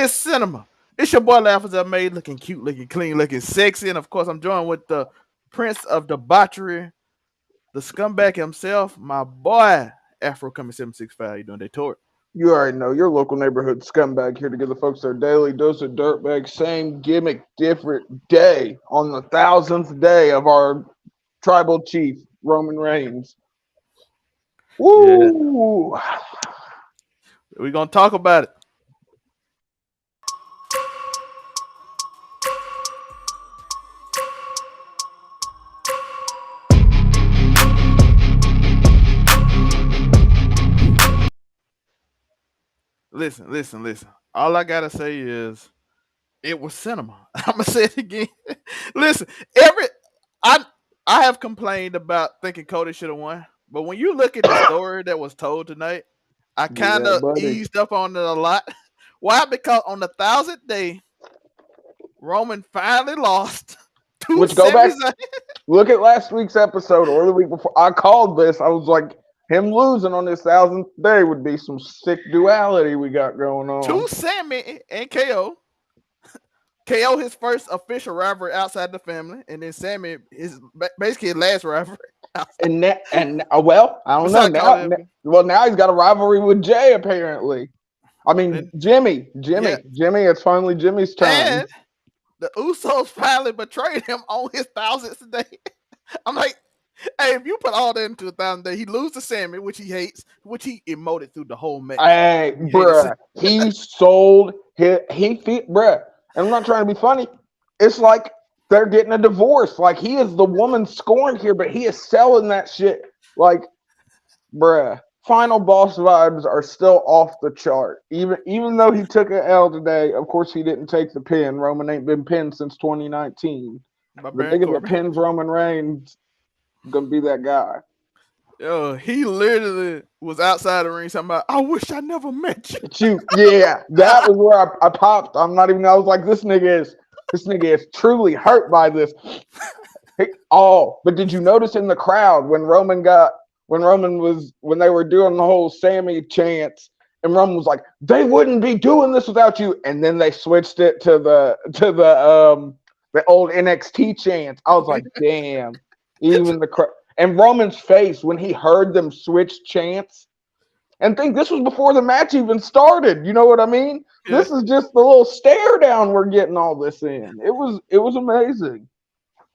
It's cinema. It's your boy Laughers Up Made, looking cute, looking clean, looking sexy, and of course I'm joined with the Prince of Debauchery, the scumbag himself, my boy Afro coming 765. You doing they tour? You already know your local neighborhood scumbag here to give the folks their daily dose of dirtbag. Same gimmick, different day on the 1000th day of our tribal chief, Roman Reigns. Yeah, Woo! we're gonna talk about it. Listen. All I gotta say is it was cinema. I'm gonna say it again. Listen, I I have complained about thinking Cody should have won, but when you look at the story that was told tonight, I kind Yeah, of buddy. eased up on it a lot. Why? Because on the 1000th day, Roman finally lost to Which go Sami back, Zayn. look at last week's episode or the week before. I called this. I was like, him losing on this 1000th day would be some sick duality we got going To on. Sami and KO. KO his first official rivalry outside the family, and then Sami is basically his last rivalry. Well, I don't know Besides Cody now. Evans. Well, now he's got a rivalry with Jay apparently. I mean, And Jimmy. yeah, It's finally Jimmy's time. and the Usos finally betrayed him on his 1000th day. I'm like, hey, if you put all that into 1000th day, he loses to Sami, which he hates, which he emoted through the whole match. Hey, He hated bruh, he sold bruh. And I'm not trying to be funny. It's like they're getting a divorce. Like he is the woman scorned here, but he is selling that shit. Like, bruh, final boss vibes are still off the chart. Even though he took an L today, of course he didn't take the pin. Roman ain't been pinned since 2019. by The Baron nigga that Corbin. pins Roman Reigns gonna be that guy. Yo, he literally was outside the ring talking about, I wish I never met you. Yeah, that was where I popped. I'm not even. I was like, this nigga is truly hurt by this. But did you notice in the crowd when when they were doing the whole Sami chants, and Roman was like, they wouldn't be doing this without you, and then they switched it to the old NXT chants. I was like, damn. Even the crowd and Roman's face when he heard them switch chants. And think this was before the match even started. You know what I mean? Yeah. This is just the little stare down we're getting all this in. It was amazing.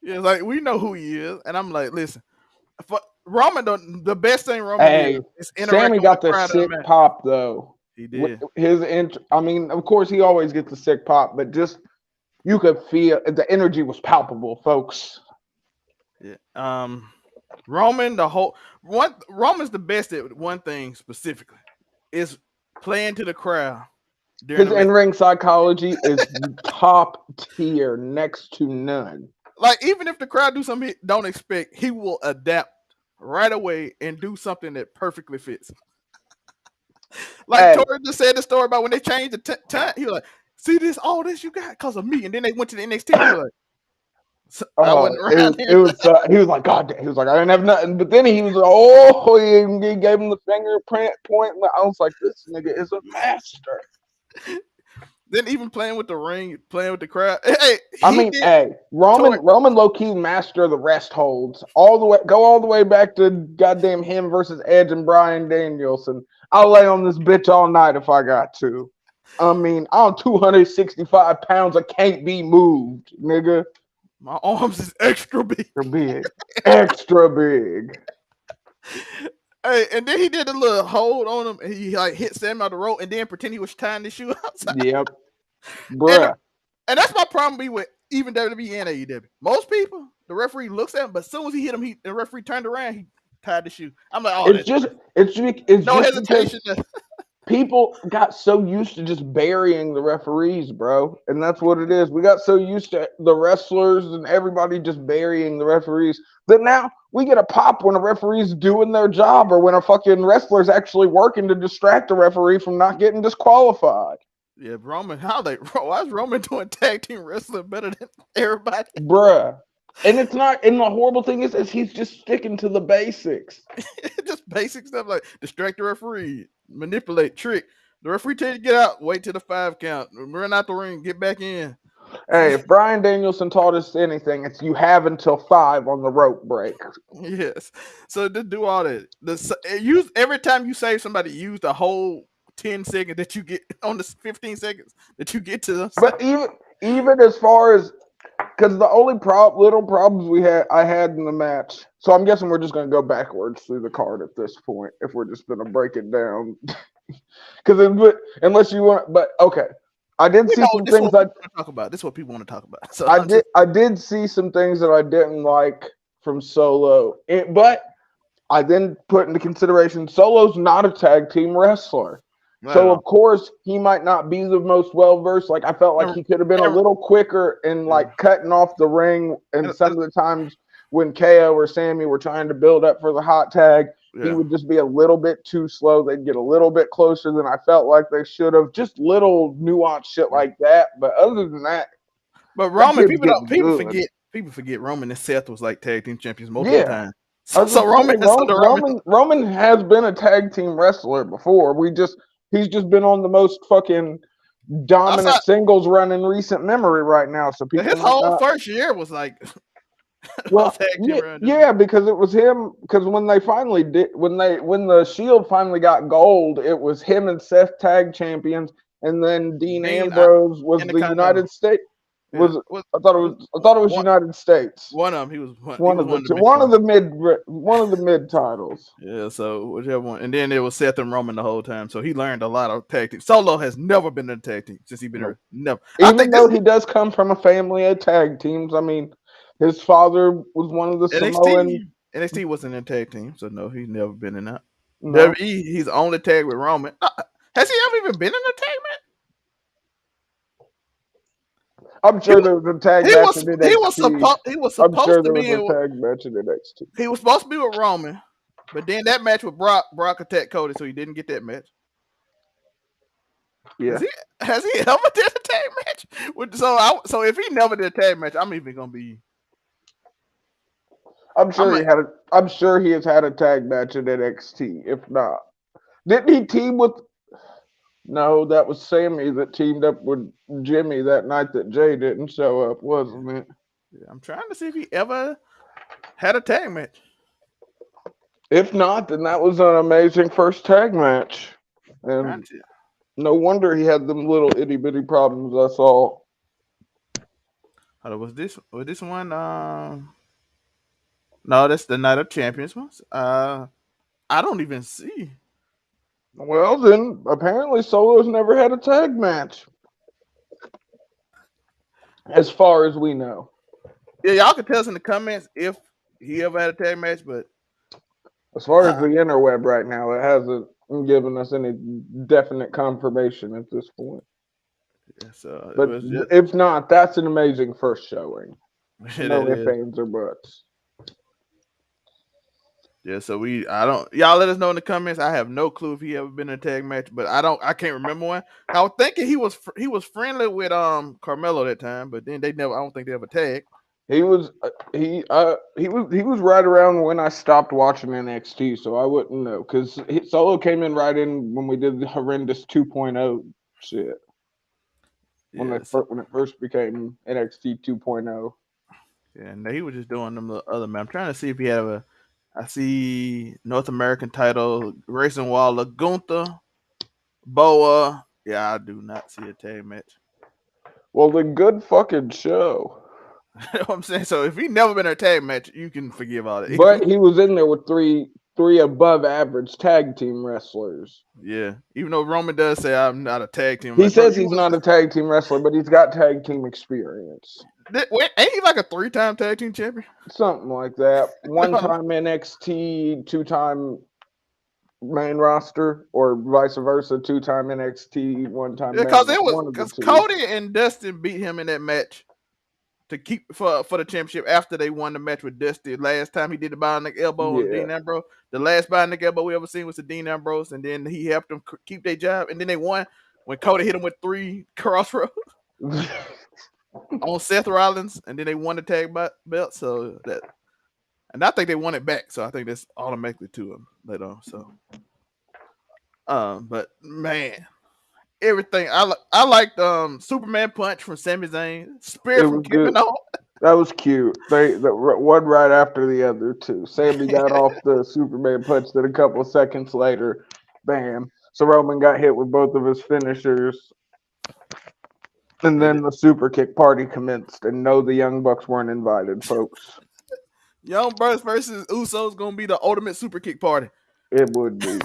Yeah, like we know who he is. And I'm like, listen, for Roman, the best thing Roman Hey, is Sammy interacting with got the the crowd in the sick match. pop though. He did. I mean, of course he always gets the sick pop, but just you could feel the energy was palpable, folks. Yeah. Roman's the best at one thing specifically is playing to the crowd during His the match. in-ring psychology is top tier, next to none. Like even if the crowd do something he don't expect, he will adapt right away and do something that perfectly fits. Like Hey, Tori just said the story about when they changed the time. He was like, "See this, all this you got because of me," and then they went to the NXT. He was like, "I wasn't around it here." was. He was like, God, he was like, I didn't have nothing. But then he was, he gave him the fingerprint point. I was like, this nigga is a master. Then even playing with the ring, playing with the crowd. Hey, Roman low key master the rest holds all the way. Go all the way back to goddamn him versus Edge and Bryan Danielson. I'll lay on this bitch all night if I got to. I mean, I'm 265 pounds. I can't be moved, nigga. My arms is extra big. Extra big. Hey, and then he did a little hold on him, and he like hit Sam out the rope, and then pretend he was tying the shoe outside. Yep, bruh. And that's my problem with even WWE and AEW. Most people, the referee looks at him, but as soon as he hit him, the referee turned around, he tied the shoe. I'm like, oh, It's just no just hesitation. because people got so used to just burying the referees, bro. And that's what it is. We got so used to the wrestlers and everybody just burying the referees that now we get a pop when a referee's doing their job or when a fucking wrestler's actually working to distract the referee from not getting disqualified. Yeah, Roman, why is Roman doing tag team wrestling better than everybody? Bruh. And it's not, and the horrible thing is he's just sticking to the basics. Just basic stuff like distract the referee, manipulate, trick. The referee tell you to get out. Wait till the 5 count. Run out the ring. Get back in. Hey, if Brian Danielson taught us anything, it's you have until 5 on the rope break. Yes. So just do all that. Use every time you save somebody, use the whole 10 seconds that you get on the 15 seconds that you get to them. But even as far as because the only little problems I had in the match. So I'm guessing we're just going to go backwards through the card at this point if we're just going to break it down. Because unless you want, but okay, I did see some things I talk about. This is what people want to talk about. So I did see some things that I didn't like from Solo, but I then put into consideration Solo's not a tag team wrestler. So of course he might not be the most well versed. Like I felt like he could have been a little quicker in like cutting off the ring. And some of the times when KO or Sami were trying to build up for the hot tag, he would just be a little bit too slow. They'd get a little bit closer than I felt like they should have. Just little nuanced shit like that. But other than that, but Roman people forget Roman and Seth was like tag team champions multiple times. So Roman has been a tag team wrestler before. He's just been on the most fucking dominant singles run in recent memory right now. So people his whole first year was like well, yeah, because it was him. Because when they finally when the Shield finally got gold, it was him and Seth tag champions, and then Dean Ambrose was the United States. I thought it was United States. One of them. He was one of the mid titles. Yeah, so whichever one. And then it was Seth and Roman the whole time. So he learned a lot of tag team. Solo has never been in a tag team since he's been here. Never. Even though he does come from a family of tag teams. I mean, his father was one of the Samoan. NXT wasn't in a tag team, so no, he's never been in that. No. WWE, he's only tagged with Roman. Has he ever even been in a tag match? I'm sure there was a tag match in NXT. He was supposed to be in a tag match in NXT. He was supposed to be with Roman, but then that match with Brock attacked Cody, so he didn't get that match. Yeah. Has he ever did a tag match? So if he never did a tag match, I'm even gonna be. I'm sure he has had a tag match in NXT. If not, didn't he team with? No, that was Sami that teamed up with Jimmy that night that Jay didn't show up, wasn't it? Yeah, I'm trying to see if he ever had a tag match. If not, then that was an amazing first tag match. And no wonder he had them little itty bitty problems I saw. Was this one? No, that's the Night of Champions ones. I don't even see. Well, then apparently Solo's never had a tag match, as far as we know. Yeah, y'all can tell us in the comments if he ever had a tag match, but as far as the interweb right now, it hasn't given us any definite confirmation at this point. Yeah, so but if not, that's an amazing first showing. No ifs, ands, or buts. Yeah, so y'all let us know in the comments. I have no clue if he ever been in a tag match, but I can't remember one. I was thinking he was friendly with Carmelo that time, but then I don't think they ever tagged. He was right around when I stopped watching NXT, so I wouldn't know because Solo came in right in when we did the horrendous 2.0 shit. When it first became NXT 2.0. Yeah, and he was just doing them the other man. I'm trying to see if he had I see North American title, Grayson Waller, Gunther, Boa. Yeah, I do not see a tag match. Well, then good fucking show. You know what I'm saying? So if he never been in a tag match, you can forgive all that. But he was in there with three above average tag team wrestlers. Yeah. Even though Roman does say I'm not a tag team. He says he's not a tag team wrestler, but he's got tag team experience. Ain't he like a 3-time tag team champion? Something like that. 1-time NXT, 2-time main roster, or vice versa. 2-time NXT, 1-time. Because Cody and Dustin beat him in that match to keep for the championship after they won the match with Dusty. Last time he did the bionic elbow on Dean Ambrose. The last bionic elbow we ever seen was to Dean Ambrose, and then he helped them keep their job, and then they won when Cody hit him with 3 crossroads on Seth Rollins, and then they won the tag belt. So that, and I think they won it back. So I think that's automatically to him later on. So, but man, everything. I liked Superman punch from Sami Zayn, It Spear from was good. Kevin Owens. That was cute. One right after the other too. Sammy got off the Superman punch, then a couple of seconds later, bam. So Roman got hit with both of his finishers, and then the super kick party commenced. And no, the Young Bucks weren't invited, folks. Young Bucks versus Usos gonna be the ultimate super kick party. It would be.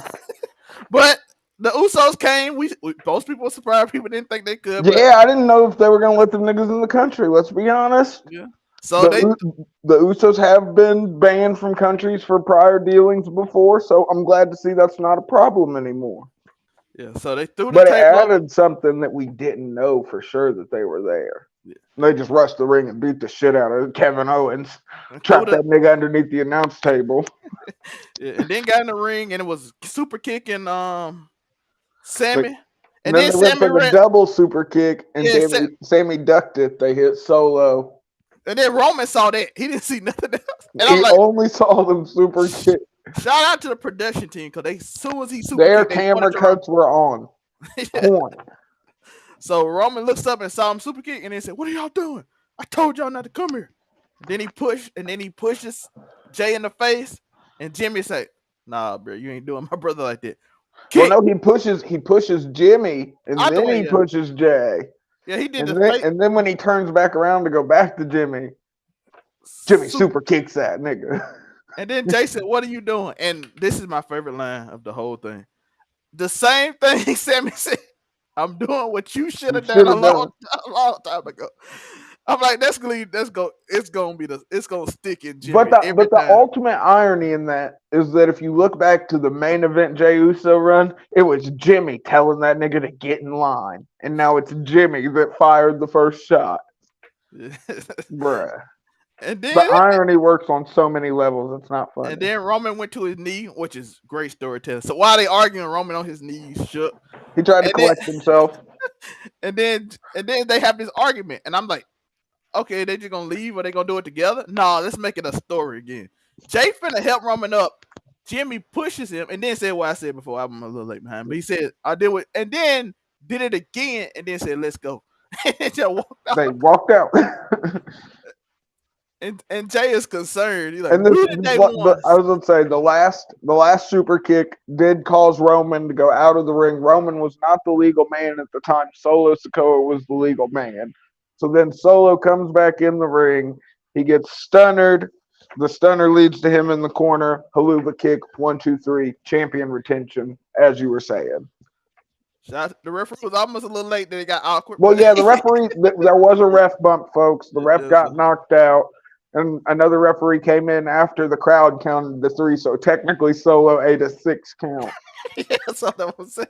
But the Usos came. Most people were surprised. People didn't think they could. Yeah, I didn't know if they were gonna let them niggas in the country. Let's be honest. Yeah. So The Usos have been banned from countries for prior dealings before, so I'm glad to see that's not a problem anymore. Yeah, so they threw the But it table. added something that we didn't know for sure that they were there. Yeah. They just rushed the ring and beat the shit out of Kevin Owens, trapped that nigga underneath the announce table. Yeah, and then got in the ring, and it was super kicking Sami. And then they went for the double super kick, and Sami ducked it. They hit Solo. And then Roman saw that. He didn't see nothing else. And he only saw them super kick. Shout out to the production team, because as soon as he super their camera cuts were on. Point. So Roman looks up and saw him super kick, and then said, "What are y'all doing? I told y'all not to come here." And then he pushes Jay in the face, and Jimmy said, "Nah, bro, you ain't doing my brother like that." Kick. Well, no, he pushes Jimmy, and then he pushes Jay. Yeah, he did. And then when he turns back around to go back to Jimmy super kicks that nigga. And then Jay said, "What are you doing?" And this is my favorite line of the whole thing. The same thing Sami said. I'm doing what you should have done a long time ago. I'm like, it's gonna stick in Jimmy. But the ultimate irony in that is that if you look back to the main event Jey Uso run, it was Jimmy telling that nigga to get in line, and now it's Jimmy that fired the first shot. Bruh. And then the irony works on so many levels, it's not funny. And then Roman went to his knee, which is great storytelling. So while they arguing, Roman on his knees shook. He tried to collect himself. And then they have this argument, and I'm like, okay, they just gonna leave or they gonna do it together? No, let's make it a story again. Jay finna help Roman up. Jimmy pushes him and then said what I said before. I'm a little late behind, but he said I did it, and then did it again, and then said let's go. And just walked out. They walked out. And Jay is concerned. He's like, I was gonna say the last super kick did cause Roman to go out of the ring. Roman was not the legal man at the time. Solo Sikoa was the legal man. So then Solo comes back in the ring. He gets stunnered. The stunner leads to him in the corner. Haluva kick, 1, 2, 3, champion retention, as you were saying. The referee was almost a little late. Then it got awkward. Well, yeah, the referee. There was a ref bump, folks. The ref got knocked out. And another referee came in after the crowd counted the 3, so technically Solo ate a 6 count. Yeah, that's what I was saying.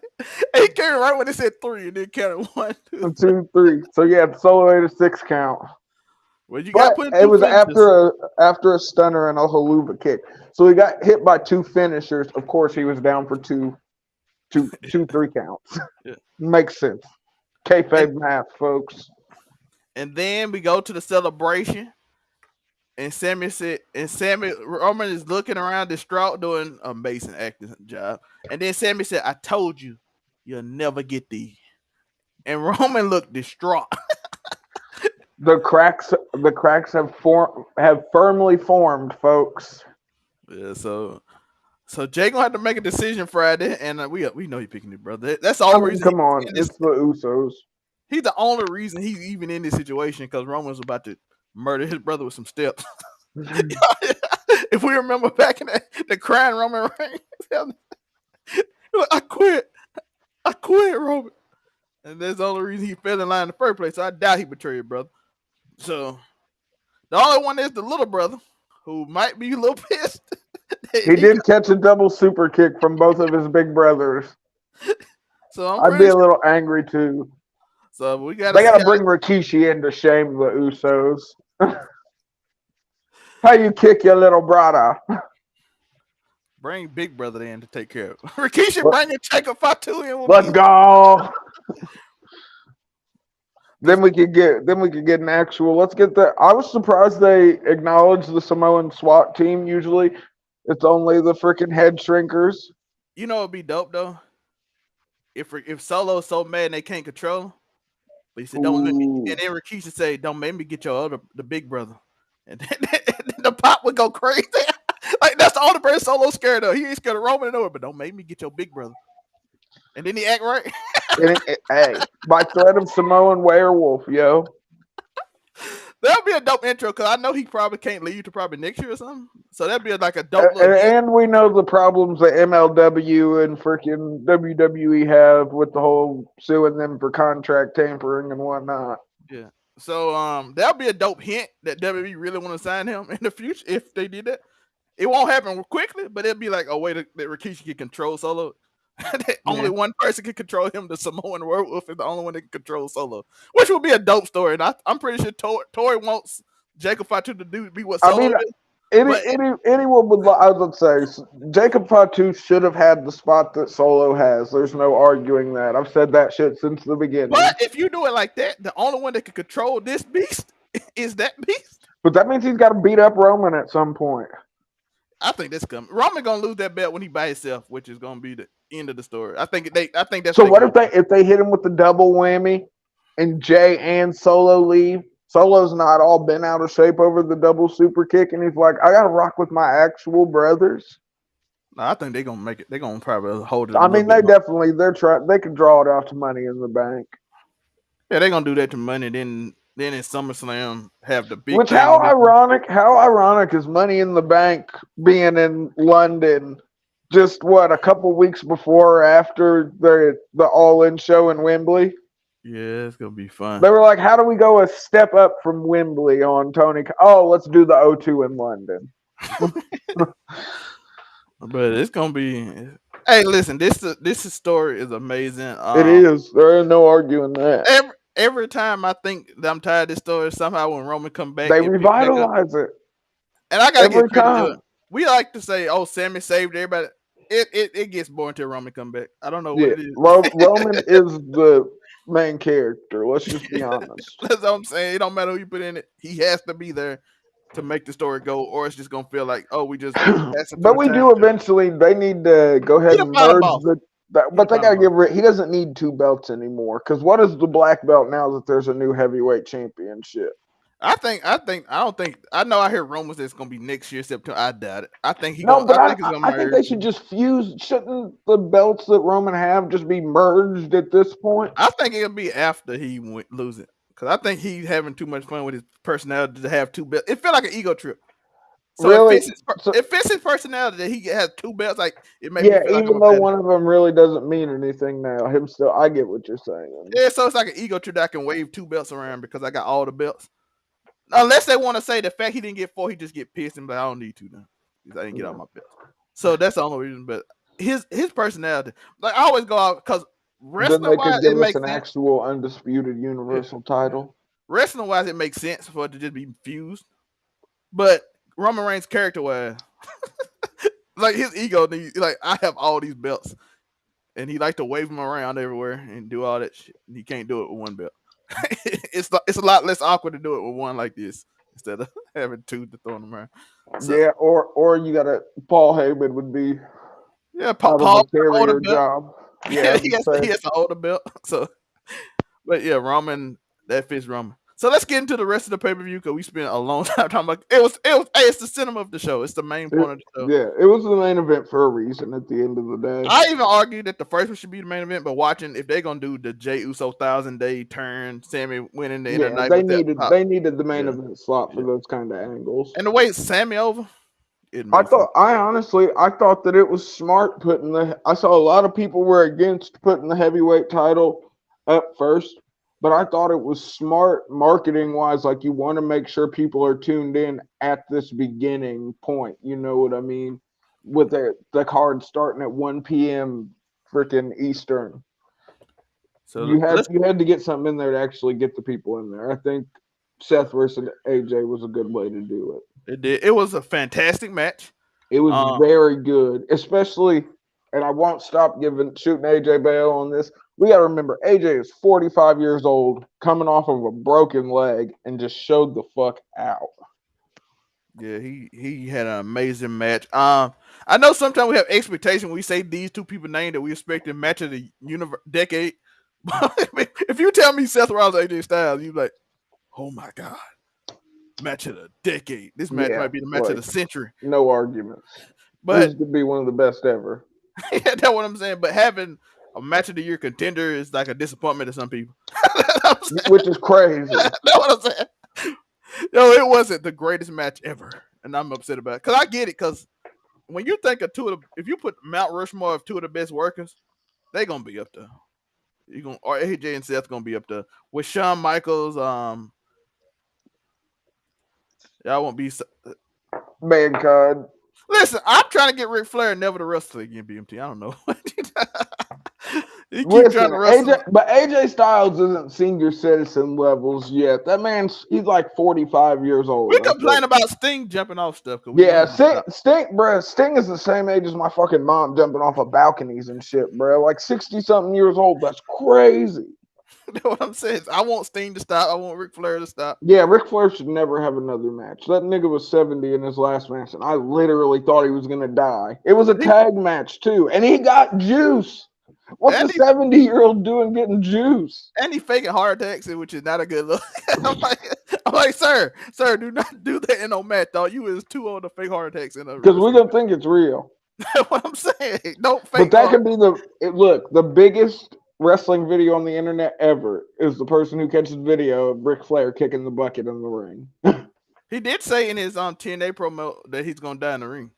He came right when they said 3 and then counted 1, 2, 3. So yeah, Solo ate a 6 count. Well, you got put. It was after a stunner and a haluva kick. So he got hit by 2 finishers. Of course, he was down for 3 counts. Yeah. Makes sense. Kayfabe math, folks. And then we go to the celebration. And Roman is looking around distraught, doing an amazing acting job. And then Sami said, "I told you, you'll never get these." And Roman looked distraught. The cracks have firmly formed, folks. Yeah, so Jay gonna have to make a decision Friday, and we know he's picking it, brother. That's the only reason. Come on, it's the Usos. He's the only reason he's even in this situation, because Roman's about to murder his brother with some steps. If we remember back in the crying Roman Reigns, I quit, Roman. And that's the only reason he fell in line in the first place. So I doubt he betrayed brother. So the only one is the little brother, who might be a little pissed. He did catch a double super kick from both of his big brothers. So I'd be a little angry too. So they gotta bring Rikishi in to shame the Usos. How you kick your little brother? Bring Big Brother in to take care of it. Rikishi, bring your Taker Fatu in. Let's go. Then we could get an actual. Let's get that. I was surprised they acknowledged the Samoan SWAT team. Usually, it's only the freaking head shrinkers. You know, it'd be dope though. if Solo's so mad and they can't control him, but he said, "Don't let me." Ooh. And then Rikishi say, "Don't make me get the big brother." And then the pop would go crazy. Like that's the only person Solo scared of. He ain't scared of Roman and but don't make me get your big brother. And then he act right. Hey, by threat of Samoan werewolf, yo. That'll be a dope intro because I know he probably can't leave to probably next year or something. So that'd be like a dope little. And we know the problems that MLW and freaking WWE have with the whole suing them for contract tampering and whatnot. Yeah. So that'll be a dope hint that WWE really want to sign him in the future if they did that. It won't happen quickly, but it'll be like a way that Rikishi can control Solo. Only one person can control him. The Samoan werewolf is the only one that can control Solo, which would be a dope story. And I'm pretty sure Tori wants Jacob Fatu to be what Solo is. Anyone would. I would say Jacob Fatu should have had the spot that Solo has. There's no arguing that. I've said that shit since the beginning. But if you do it like that, the only one that can control this beast is that beast. But that means he's got to beat up Roman at some point. I think that's coming. Roman gonna lose that belt when he by himself, which is gonna be the end of the story. I think that's. So what if they hit him with the double whammy, and Jay and Solo leave? Solo's not all bent out of shape over the double super kick, and he's like, "I gotta rock with my actual brothers." No, I think they're gonna make it. They're gonna probably hold it. I mean, they can draw it off to Money in the Bank. Yeah, they're gonna do that to Money. Then in SummerSlam have the big. Which how ironic is Money in the Bank being in London just a couple weeks before or after the All In show in Wembley. Yeah, it's gonna be fun. They were like, "How do we go a step up from Wembley on Tony? Oh, let's do the O2 in London." But it's gonna be. Hey, listen, this story is amazing. It is. There is no arguing that. Every time I think that I'm tired of this story, somehow when Roman come back, they revitalize it. And I gotta give credit to it. We like to say, "Oh, Sami saved everybody." It gets boring until Roman come back. I don't know what it is. Roman is the main character. Let's just be honest. That's what I'm saying. It don't matter who you put in it. He has to be there to make the story go, or it's just gonna feel like, oh, we just. But we do eventually. They need to go ahead and merge but they gotta he doesn't need 2 belts anymore. Because what is the black belt now that there's a new heavyweight championship? I know I hear rumors that it's gonna be next year September. I doubt it. I think I think they should just fuse. Shouldn't the belts that Roman have just be merged at this point? I think it'll be after he lose it. Because I think he's having too much fun with his personality to have 2 belts. It felt like an ego trip. So really? It fits his personality that he has 2 belts. Like it makes even though one of them really doesn't mean anything now. I get what you're saying. Yeah, so it's like an ego trip that I can wave 2 belts around because I got all the belts. Unless they want to say the fact he didn't get 4, he just get pissed and be like, I don't need 2 now. I didn't get all my belts. So that's the only reason. But his personality, like I always go out because wrestling wise, it makes an actual undisputed universal title. Wrestling wise, it makes sense for it to just be fused. But Roman Reigns character wise, like his ego, like I have all these belts, and he like to wave them around everywhere and do all that shit. And he can't do it with 1 belt. It's a lot less awkward to do it with 1 like this instead of having 2 to throw them around. So, yeah, or you got Paul Heyman would be Paul carrier job. Yeah, he has an older belt. So, but yeah, Roman that fits Roman. So let's get into the rest of the pay-per-view because we spent a long time talking about it. It's the cinema of the show. It's the main point of the show. Yeah, it was the main event for a reason at the end of the day. I even argued that the first one should be the main event, but watching if they're gonna do the Jey Uso 1,000-day turn, Sami winning the internet. They needed the main event slot for those kind of angles. And the way Sami over. I thought that it was smart I saw a lot of people were against putting the heavyweight title up first. But I thought it was smart marketing wise. Like you want to make sure people are tuned in at this beginning point. You know what I mean? With the card starting at 1 p.m. freaking Eastern. So you had to get something in there to actually get the people in there. I think Seth versus AJ was a good way to do it. It did. It was a fantastic match. It was very good, especially. And I won't stop shooting AJ bail on this. We got to remember, AJ is 45 years old, coming off of a broken leg, and just showed the fuck out. Yeah, he had an amazing match. I know sometimes we have expectation when we say these two people name that we expect a match of the decade. If you tell me Seth Rollins, AJ Styles, you like, oh my god, match of the decade. This match Yeah, might be the match of like the century. no arguments. But This could be one of the best ever. yeah, that's what I'm saying. But having a match of the year contender is like a disappointment to some people. That's Which is crazy. what I'm saying. No, it wasn't the greatest match ever, and I'm upset about it. Cause I get it. Cause when you think of two of the, if you put Mount Rushmore of two of the best workers, they gonna be up there. You gonna or AJ and Seth gonna be up there with Shawn Michaels. Y'all won't be. Mankind. Listen, I'm trying to get Ric Flair never to wrestle again. BMT. I don't know. He keep trying Listen, to wrestle. AJ Styles isn't senior citizen levels yet. That man's he's like 45 years We old. complain about Sting jumping off stuff because we know Yeah, he can stop. Sting is the same age as my fucking mom jumping off of balconies and shit, bro. Like 60 something years old. That's crazy. That's what I'm saying. I want Sting to stop. I want Ric Flair to stop. Yeah, Ric Flair should never have another match. That nigga was 70 in his last match, and I literally thought he was gonna die. It was a He, tag match too, and he got juice. What's a and he 70-year-old doing getting juice? and he faking heart attacks, which is not a good look. I'm like, sir, do not do that in no match, dog. You is too old to fake heart attacks in a Because we're gonna think it's real. That's what I'm saying. Don't But fake that heart. could be the biggest wrestling video on the internet ever is the person who catches video of Ric Flair kicking the bucket in the ring. He did say in his TNA promo that he's gonna die in the ring.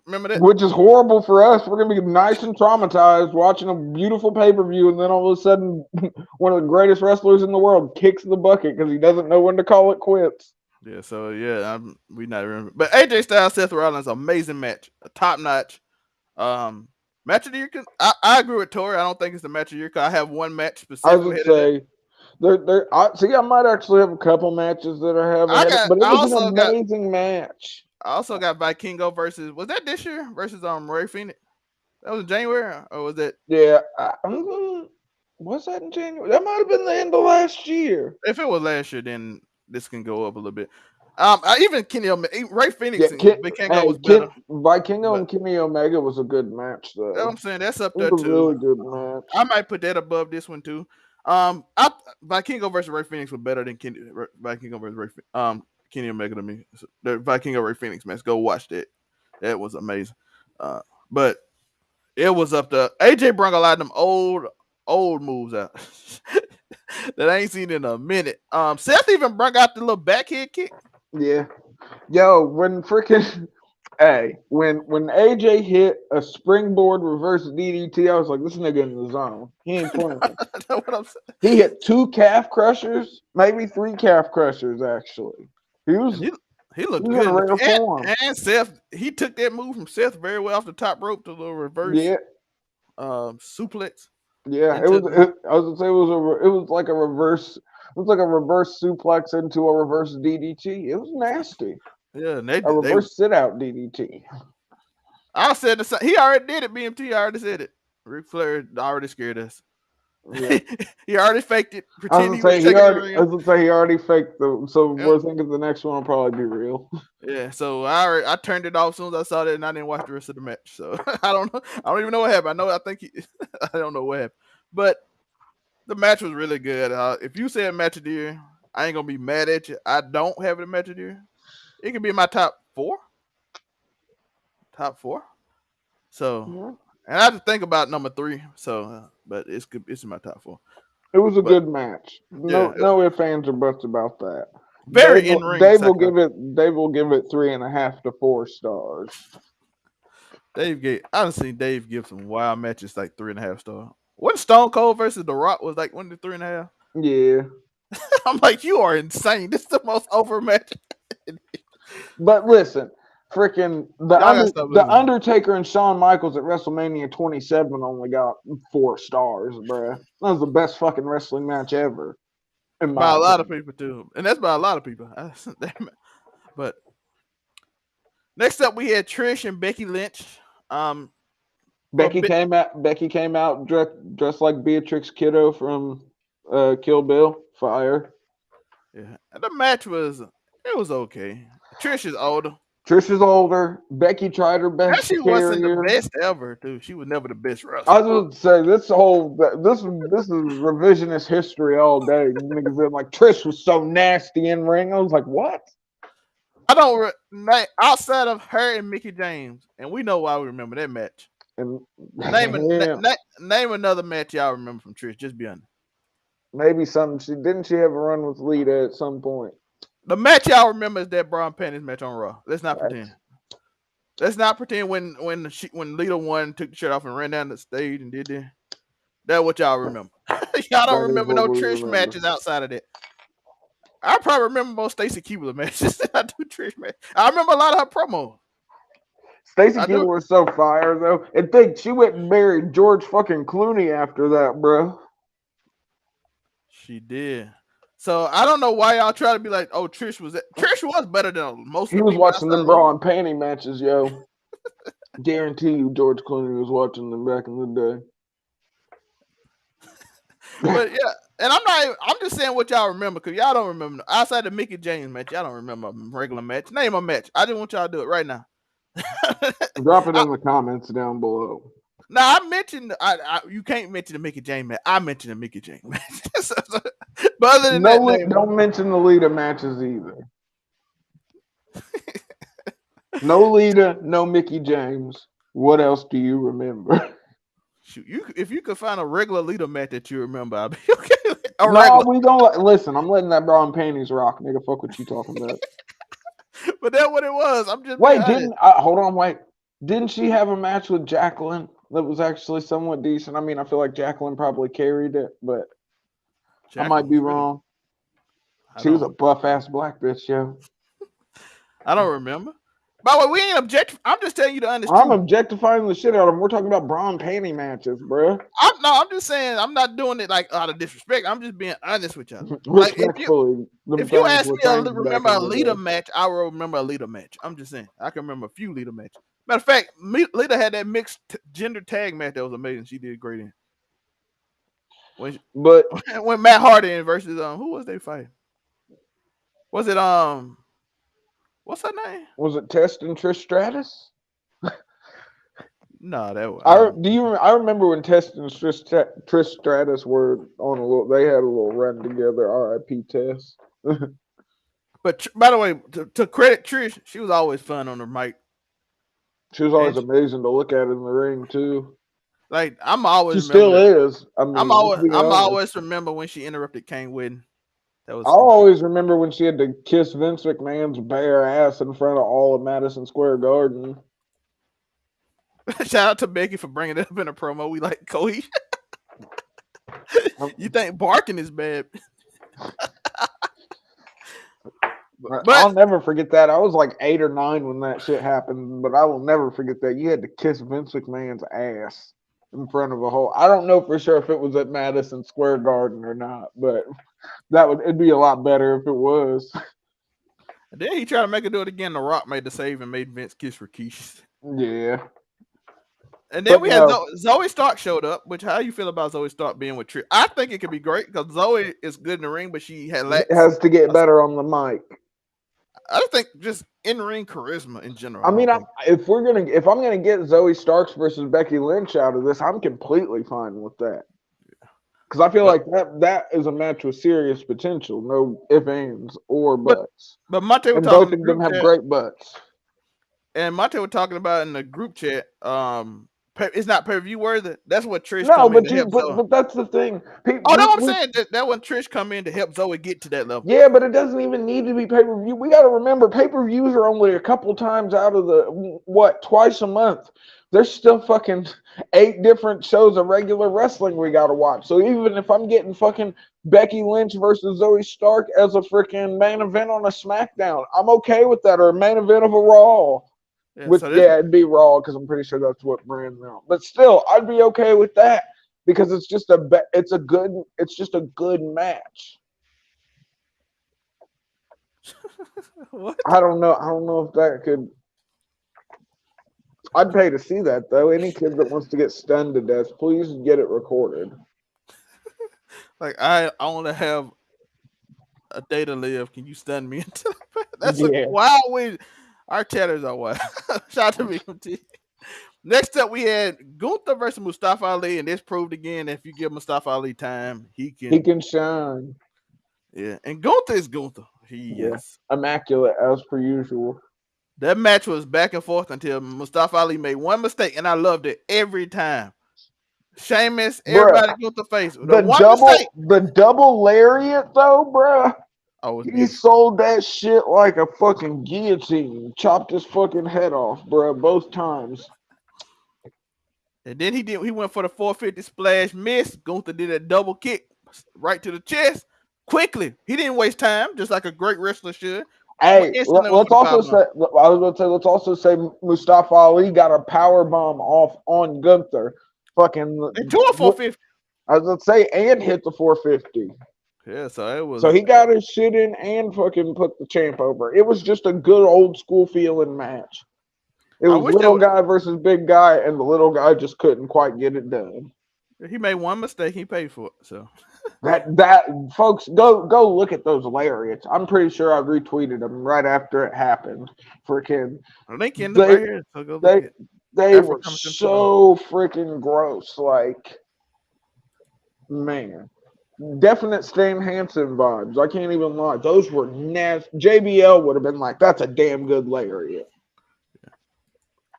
Remember that? Which is horrible for us. We're gonna be nice and traumatized watching a beautiful pay-per-view, and then all of a sudden one of the greatest wrestlers in the world kicks the bucket because he doesn't know when to call it quits. Yeah. So yeah, we not remember. But AJ Styles, Seth Rollins, amazing match, a top notch. Match of the year. I agree with Tori. I don't think it's the match of the year because I have one match I specifically would ahead of that. say I might actually have a couple matches that I have ahead, but it was an amazing match. I also got Vikingo versus, was that this year versus Ray Phoenix? That was in January or was that? Yeah, was that in January? That might have been the end of last year. If it was last year, then this can go up a little bit. Even Kenny Ray Phoenix and Vikingo was better. Vikingo But and Kenny Omega was a good match, you know what though. I'm saying, that's up It there was a too. really good match. I might put that above this one too. Vikingo versus Ray Phoenix was better than Vikingo versus Kenny Omega to me. So the Vikingo Ray Phoenix match, go watch that. That was amazing. But it was up to AJ brought a lot of them old moves out that I ain't seen in a minute. Seth even brought out the little backhead kick. Yeah. Yo, when freaking when AJ hit a springboard reverse DDT, I was like, this nigga in the zone. He ain't playing. That's what I'm saying. He hit 2 calf crushers, maybe 3 calf crushers actually. He was He looked in good. rare form. And Seth, he took that move from Seth very well off the top rope to the reverse Yeah. suplex. Yeah, I was gonna say it was like a reverse. It was like a reverse suplex into a reverse DDT. It was nasty. Yeah, and A reverse sit out DDT. I said the same. He already did it. BMT already said it. Ric Flair already scared us. Yeah. He already faked it. I was gonna say he already faked the. So we're thinking the next one will probably be real. Yeah, so I turned it off as soon as I saw that, and I didn't watch the rest of the match. So I don't know. I don't even know what happened. I don't know what happened. But the match was really good. If you say a match of the year, I ain't gonna be mad at you. I don't have it a match of the year. It could be in my top four. Top four. So, and I have to think about number 3. So, but it's in my top 4. It was a good match. No ifs, ands, or buts about that. Very in ring. Dave will give it 3.5 to 4 stars. I've seen Dave give some wild matches like 3.5 stars. What Stone Cold versus The Rock was like 1 to 3.5. Yeah. I'm like, you are insane. This is the most over match. But listen, freaking the Undertaker and Shawn Michaels at WrestleMania 27 only got 4 stars, bruh. That was the best fucking wrestling match ever. By a lot of people too, and that's by a lot of people. But next up, we had Trish and Becky Lynch. Becky came out dressed like Beatrix Kiddo from Kill Bill. Fire. Yeah, and the match was okay. Trish is older. Trish is older. Becky tried her And best to she carry wasn't the her. best ever, too. She was never the best I wrestler. was going to say this is revisionist history all day. Niggas been like Trish was so nasty in ring. I was like, what? I don't outside of her and Mickey James, and we know why we remember that match. And Name yeah, name another match y'all remember from Trish. Just be honest. maybe something. She have a run with Lita at some point. The match y'all remember is that Braun Panties match on Raw. Let's not pretend. That's, Let's not pretend when Lita won, took the shirt off and ran down the stage and did that. That's what y'all remember. Y'all don't that is remember what no we Trish remember. matches outside of that. I probably remember most Stacy Keibler matches than I do Trish matches. I remember a lot of her promos. Stacey I do. Keebler was so fire though, and think she went and married George fucking Clooney after that, bro. She did. So I don't know why y'all try to be like, oh, Trish was better than most of He the was people watching outside them of bra those. and panty matches, yo. Guarantee you, George Clooney was watching them back in the day. But yeah, and I'm just saying what y'all remember because y'all don't remember outside the Mickey James match. Y'all don't remember a regular match. Name a match. I just want y'all to do it right now. Drop it I, in the comments down below. now I mentioned you can't mention the Mickey James match. I mentioned the Mickey James match. But other than that, No, name don't mention the Lita matches either. No Lita, no Mickey James. What else do you remember? shoot. If you could find a regular leader match that you remember, I'll be okay. A No, regular, we don't listen. I'm letting that bra and panties rock, nigga. Fuck what you talking about. but that's what it was. I'm just being Wait, honest. hold on? Wait, didn't she have a match with Jacqueline that was actually somewhat decent? I mean, I feel like Jacqueline probably carried it, but I might Jacqueline be was really. wrong. I She was a don't. buff ass black bitch, yo. I don't remember. By the way, we ain't object. I'm just telling you the honest I'm truth. objectifying the shit out of them. We're talking about bra and panty matches, bro. I'm just saying I'm not doing it like out of disrespect. I'm just being honest with y'all. Like Respectfully, them if you things ask were me things back remember in a the leader day. match, I will remember a leader match. I'm just saying I can remember a few leader matches. Matter of fact, Lita had that mixed gender tag match that was amazing. She did great in when But when Matt Hardy versus who was they fighting? Was it what's her name? was it Test and Trish Stratus? No, that was I don't. I remember when Test and Trish Stratus were on a little. They had a little run together. R.I.P. Test. But by the way, to credit Trish, she was always fun on the mic. She was And always amazing to look at in the ring too. like I'm She always still remember. is. I mean, let's be I'm honest. always remember when she interrupted Kane Whitten. That was I'll always remember when she had to kiss Vince McMahon's bare ass in front of all of Madison Square Garden. shout out to Becky for bringing it up in a promo. We like Cody. You think barking is bad? But I'll never forget that. I was like 8 or 9 when that shit happened, but I will never forget that. You had to kiss Vince McMahon's ass in front of a whole. I don't know for sure if it was at Madison Square Garden or not, but it'd be a lot better if it was. then he tried to make her do it again. The Rock made the save and made Vince kiss Rikishi. Yeah. And then But we had no, Zoe Stark showed up. Which how you feel about Zoe Stark being with Trish? I think it could be great because Zoe is good in the ring, but she had it lacks. has to get better on the mic. I just think just in ring charisma in general. I I mean, don't think. if I'm gonna get Zoe Starks versus Becky Lynch out of this, I'm completely fine with that. Because I feel But like that is a match with serious potential. No ifs, ands, or but buts. but Monte was And talking in both the of them group have chat. great butts. And Monte was talking about in the group chat, it's not pay per view worthy. That's what Trish No, come in but to help Zoe. but that's the thing. Oh, that's what I'm saying. That when Trish come in to help Zoe get to that level. Yeah, but it doesn't even need to be pay per view. We got to remember pay per views are only a couple times out of the twice a month. There's still fucking 8 different shows of regular wrestling we got to watch. So even if I'm getting fucking Becky Lynch versus Zoe Stark as a freaking main event on a SmackDown, I'm okay with that, or a main event of a Raw. Yeah. Which So this yeah, it'd be Raw because I'm pretty sure that's what brand they're on. But still, I'd be okay with that because it's just a good match. what? I don't know if that could. I'd pay to see that though. Any kid that wants to get stunned to death, please get it recorded. Like I only have a day to live. Can you stun me until that's a Yeah, wild way. Our chatters are wild. Shout out to BMT. Next up, we had Gunther versus Mustafa Ali, and this proved again that if you give Mustafa Ali time, he He can. can shine. Yeah, and Gunther is Gunther. He Yeah. is. Immaculate as per usual. That match was back and forth until Mustafa Ali made one mistake, and I loved it every time. Sheamus, Bruh. everybody Gunther face. The one mistake. The double lariat though, bruh. Oh, it's He beautiful. sold that shit like a fucking guillotine. Chopped his fucking head off, bruh, both times. And then he went for the 450 splash miss. Gunther did a double kick right to the chest quickly. He didn't waste time, just like a great wrestler should. Hey, Instantly went for let's the also power say bomb. I was going to say let's also say Mustafa Ali got a power bomb off on Gunther. And two or 450. I was going to say and hit the 450. Yeah, so it So was. he got his shit in and fucking put the champ over. It was just a good old school feeling match. It I was wish that little guy versus big guy, and the little guy just couldn't quite get it done. he made one mistake. He paid for it. So That folks, go look at those lariats. I'm pretty sure I retweeted them right after it happened. Freaking link in they right here. So go look they at they African were Commission 2. so freaking gross. Like, man, definite Stan Hansen vibes. I can't even lie. Those were nasty. JBL would have been like, that's a damn good lariat.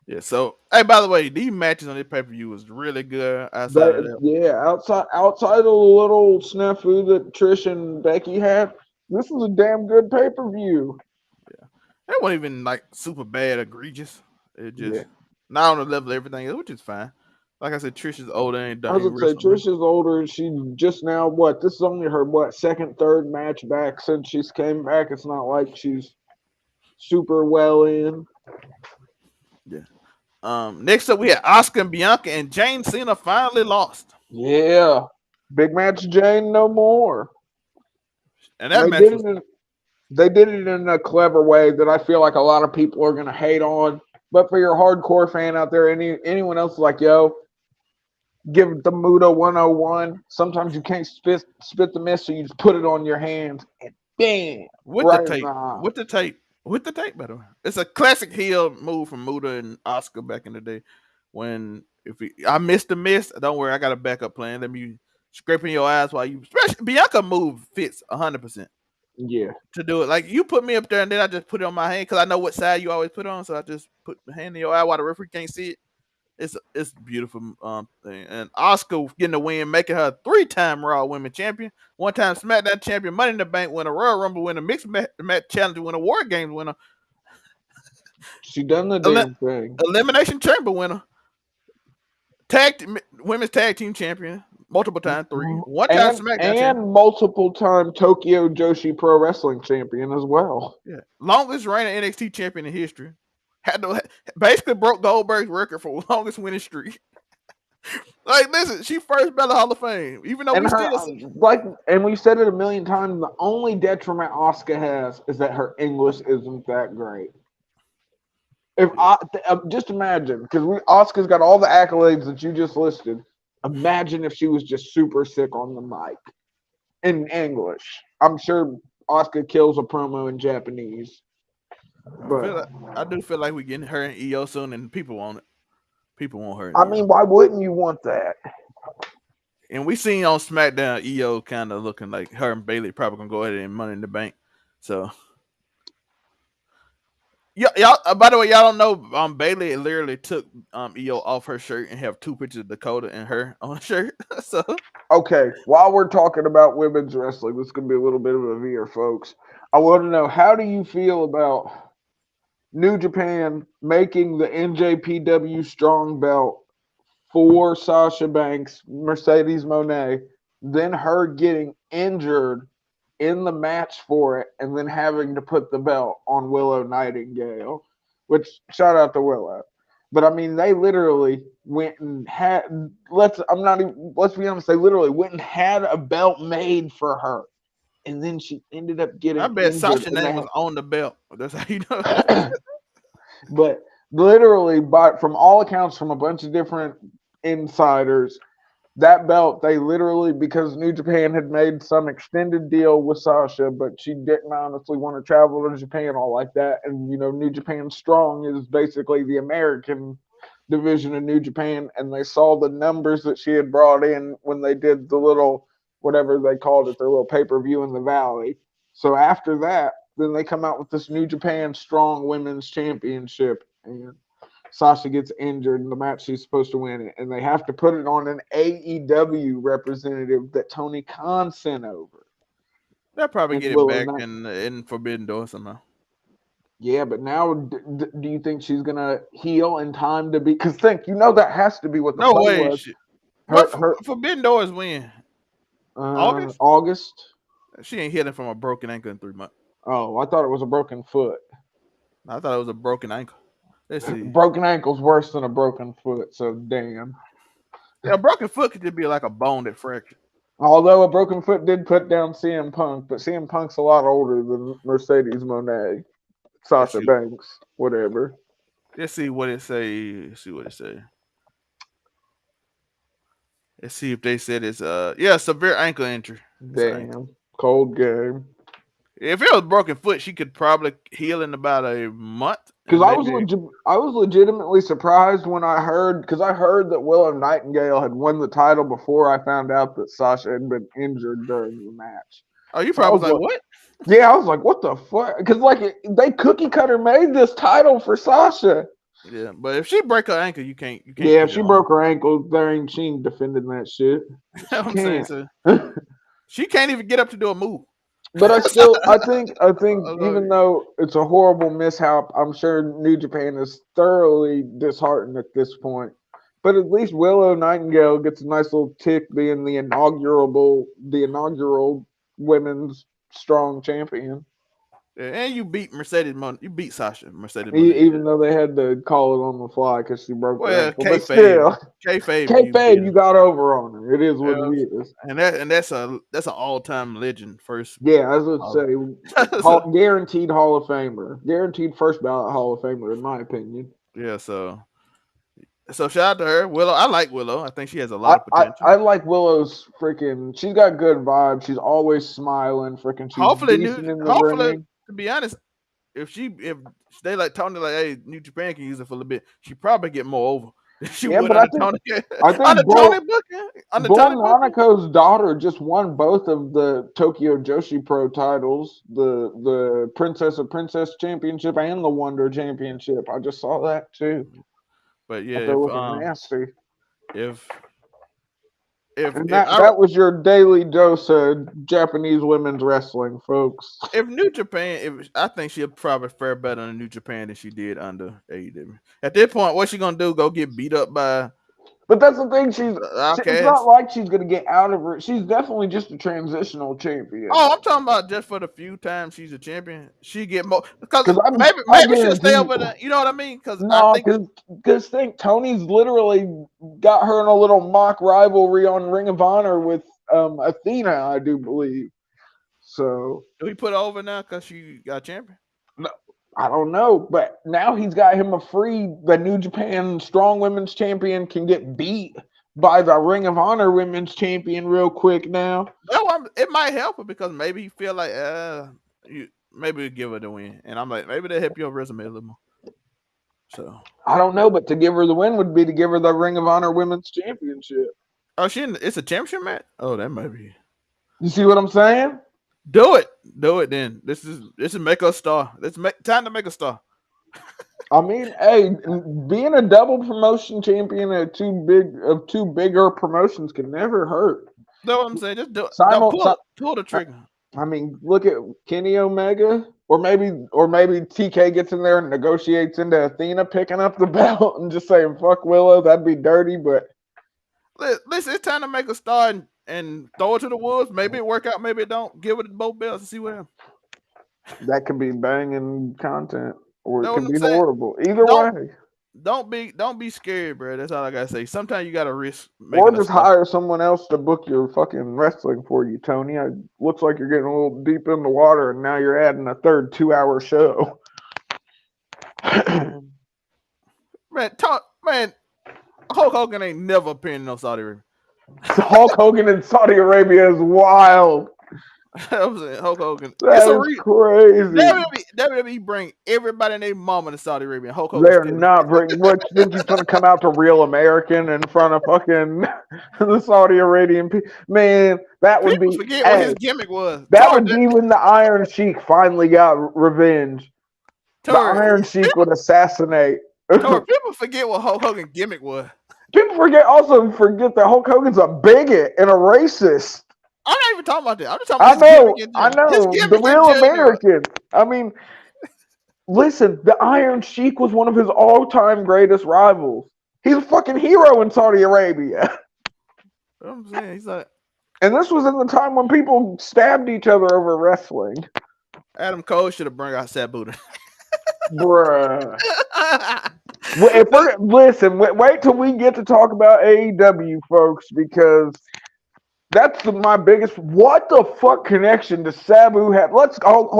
Yeah. So hey, by the way, these matches on this pay per view was really good. Outside of that, Yeah, outside of the little snafu that Trish and Becky had, this was a damn good pay per view. yeah, it wasn't even like super bad, egregious. It Yeah. just not on the level of everything else, which is fine. Like I said, Trish is older and I done was ain't gonna say wrestling. Trish is older. She just now what? This is only her second, third match back since she's came back. It's not like she's super well in. Yeah. Next up we had Asuka and Bianca, and Jane Cena finally lost. Yeah, big match, Jane. No more. And And that they match did was it. They did it in a clever way that I feel like a lot of people are gonna hate on. But for your hardcore fan out there, anyone else like yo, give the Muda 101. Sometimes you can't spit the mist, so you just put it on your hands and bam, with the right in tape. the eye. With the tape. With the tape, by the way. It's a classic heel move from Muda and Oscar back in the day. When I missed the miss, don't worry, I got a backup plan. Let me scraping your eyes while you especially Bianca move fits 100% Yeah. to do it. Like you put me up there and then I just put it on my hand because I know what side you always put on, so I just put the hand in your eye while the referee can't see it. It's beautiful thing. And Oscar getting the win, making her a 3-time Raw Women Champion, 1-time SmackDown Champion, Money in the Bank winner, Royal Rumble winner, Mixed Match Challenge winner, War Games winner, She done the Elim- damn thing. Elimination Chamber winner, Women's Tag Team Champion, multiple time 3, 1-time SmackDown Champion. And multiple time Tokyo Joshi Pro Wrestling Champion as well. Yeah, longest reigning NXT champion in history. Had to basically broke Goldberg's record for longest winning streak. Like, listen, she first ballot Hall of Fame, even though And we her still and we've said it a million times, the only detriment Asuka has is that her English isn't that great. If I just imagine, because Asuka's got all the accolades that you just listed. Imagine if she was just super sick on the mic in English. I'm sure Asuka kills a promo in Japanese. But I do feel like we're getting her and EO soon, and people want it. People want her. I mean, why wouldn't you want that? And we seen on SmackDown EO kind of looking like her and Bailey probably gonna go ahead and Money in the Bank. So, y'all. By the way, y'all don't know. Bailey literally took EO off her shirt and have 2 pictures of Dakota and her on the shirt. So, Okay, while we're talking about women's wrestling, this is gonna be a little bit of a veer, folks. I want to know, how do you feel about New Japan making the NJPW Strong Belt for Sasha Banks, Mercedes Moné, then her getting injured in the match for it, and then having to put the belt on Willow Nightingale, which shout out to Willow. But I mean, they literally went and had let's be honest, they literally went and had a belt made for her. And then she ended up I getting bet injured Sasha in name that. was on the belt. That's how you know. But literally, from all accounts, from a bunch of different insiders, that belt, they literally, because New Japan had made some extended deal with Sasha, but she didn't honestly want to travel to Japan all like that. And, New Japan Strong is basically the American division of New Japan. And they saw the numbers that she had brought in when they did the little, whatever they called it, their little pay per view in the Valley. So after that, then they come out with this New Japan Strong Women's Championship. And Sasha gets injured in the match she's supposed to win it, and they have to put it on an AEW representative that Tony Khan sent over. They'll probably And get it Willow back Knight. in Forbidden Door somehow. Yeah, but now do you think she's gonna heal in time to be? Because that has to be what the No play way. was. What Her Forbidden Door is when? August? August. She ain't healing from a broken ankle in 3 months. Oh, I thought it was a broken foot. I thought it was a broken ankle. Let's see. Broken ankle's worse than a broken foot, so damn. Yeah, a broken foot could just be like a bone that fractured. Although a broken foot did put down CM Punk, but CM Punk's a lot older than Mercedes Moné, Sasha Banks, whatever. Let's see what it say. Let's see what it say. Let's see if they said it's severe ankle injury. Damn, cold game. If it was broken foot, she could probably heal in about a month. Because I was legitimately surprised when I heard that Willow Nightingale had won the title before I found out that Sasha had been injured during the match. Oh, you probably was like, what? Yeah, I was like, what the fuck? Because they cookie cutter made this title for Sasha. Yeah, but if she break her ankle, you can't. Yeah, if she broke her ankle, she ain't defending that shit. I'm saying so. She can't even get up to do a move. But I think even though it's a horrible mishap, I'm sure New Japan is thoroughly disheartened at this point. But at least Willow Nightingale gets a nice little tick being the inaugural women's strong champion. Yeah, and you beat you beat Sasha. Even though they had to call it on the fly because she broke her ankle. But still, kayfabe, you got over on her. It is what it is. And that's an all-time legend first. Yeah, I was going to say, guaranteed Hall of Famer. Guaranteed first ballot Hall of Famer, in my opinion. Yeah, so shout out to her. Willow, I like Willow. I think she has a lot of potential. I like Willow's she's got good vibes. She's always smiling. She's hopefully, decent in the ring. To be honest, if they like Tony, like, hey, New Japan can use it for a little bit, she probably get more over. She would but Tony. I think Bull Monaco's daughter just won both of the Tokyo Joshi Pro titles, the Princess of Princess Championship and the Wonder Championship. I just saw that too. But yeah, they're looking nasty. That was your daily dose of Japanese women's wrestling, folks. If New Japan, I think she'll probably fare better in New Japan than she did under AEW. At this point, what's she gonna do? Go get beat up by? But that's the thing. It's not like she's gonna get out of her. She's definitely just a transitional champion. Oh, I'm talking about just for the few times she's a champion, she get more because maybe she'll stay over there. You know what I mean? Because Tony's literally got her in a little mock rivalry on Ring of Honor with Athena, I do believe. So do we put her over now because she got champion? No. I don't know, but now he's got him the New Japan Strong Women's Champion can get beat by the Ring of Honor Women's Champion real quick now. Well, it might help her because maybe you feel like, maybe we give her the win. And I'm like, maybe they'll help your resume a little more. So I don't know, but to give her the win would be to give her the Ring of Honor Women's Championship. Oh, it's a championship match? Oh, that might be. You see what I'm saying? Do it then. This is make her a star. Time to make a star. I mean, hey, being a double promotion champion of two bigger promotions can never hurt. Know what I'm saying? Just do it. Pull the trigger. I mean, look at Kenny Omega, or maybe TK gets in there and negotiates into Athena picking up the belt and just saying "fuck Willow." That'd be dirty, but listen, it's time to make a star and throw it to the wolves. Maybe it work out, maybe it don't. Give it both belts and see what happens. That could be banging content, or it could be horrible. Either way, don't be scared, bro. That's all I gotta say. Sometimes you gotta risk. Or just hire someone else to book your fucking wrestling for you, Tony. It looks like you're getting a little deep in the water, and now you're adding a third 2-hour show. Man, Hulk Hogan ain't never appearing in no Saudi Arabia. Hulk Hogan in Saudi Arabia is wild. I'm saying Hulk Hogan. It's That a is crazy. WWE bring everybody and their mama to Saudi Arabia. Hulk Hogan They're still. not bring. What you think he's gonna come out to Real American in front of fucking the Saudi Arabian people? Man, that would People be. forget what his Hey, gimmick was. that would be when the Iron Sheik finally got revenge. The Tor, Iron Sheik would assassinate. People forget what Hulk Hogan gimmick was. People forget that Hulk Hogan's a bigot and a racist. I'm not even talking about that. I'm just talking about his gimmick in I general. His know. The gimmick in Real general. American. I mean, listen, the Iron Sheik was one of his all-time greatest rivals. He's a fucking hero in Saudi Arabia. I'm saying he's like And this was in the time when people stabbed each other over wrestling. Adam Cole should have brought out Sabu. Bruh. If we're, listen, wait till we get to talk about AEW, folks, because that's my biggest. What the fuck connection does Sabu have? Hold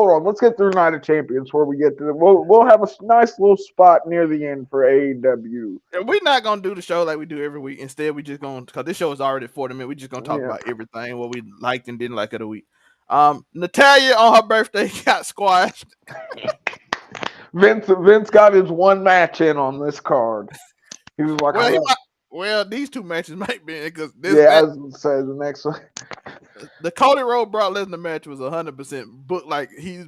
on. Let's get through Night of Champions before we get to it. We'll have a nice little spot near the end for AEW. We're not gonna do the show like we do every week. Instead, we just gonna because this show is already 40 minutes. We just gonna talk about everything what we liked and didn't like of the week. Natalia on her birthday got squashed. Vince got his one match in on this card. He was like, well, these two matches might be because I was gonna say the next one. The Cody Rhodes Brock Lesnar match was 100% booked like he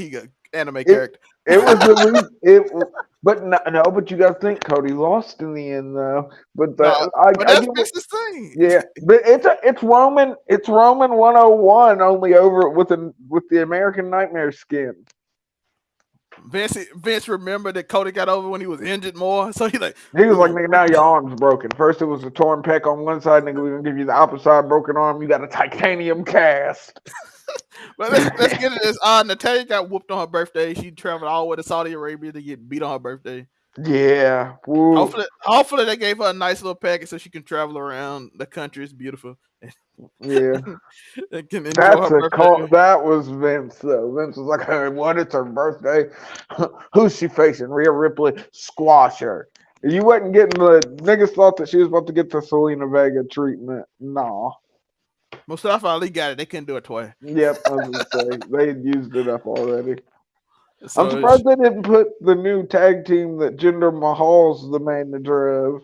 got anime character. It was but you got to think Cody lost in the end though. But that's Vince's thing. Yeah, but it's Roman 101 only over with the American Nightmare skin. Vince remembered that Cody got over when he was injured more, so he was like, nigga, now your arm's broken. First it was a torn pec on one side, nigga, we're gonna give you the opposite side broken arm. You got a titanium cast. But let's get into this. Natalia got whooped on her birthday. She traveled all the way to Saudi Arabia to get beat on her birthday. Yeah. Woo. Hopefully they gave her a nice little package so she can travel around the country. It's beautiful. Yeah. Can enjoy her birthday. That was Vince though. Vince was like, hey, what? It's her birthday. Who's she facing? Rhea Ripley? Squash her. You wasn't getting the niggas thought that she was about to get the Selena Vega treatment. Nah. Mustafa Ali got it. They couldn't do it twice. Yep, I was gonna say they had used it up already. So I'm surprised they didn't put the new tag team that Jinder Mahal's the manager of.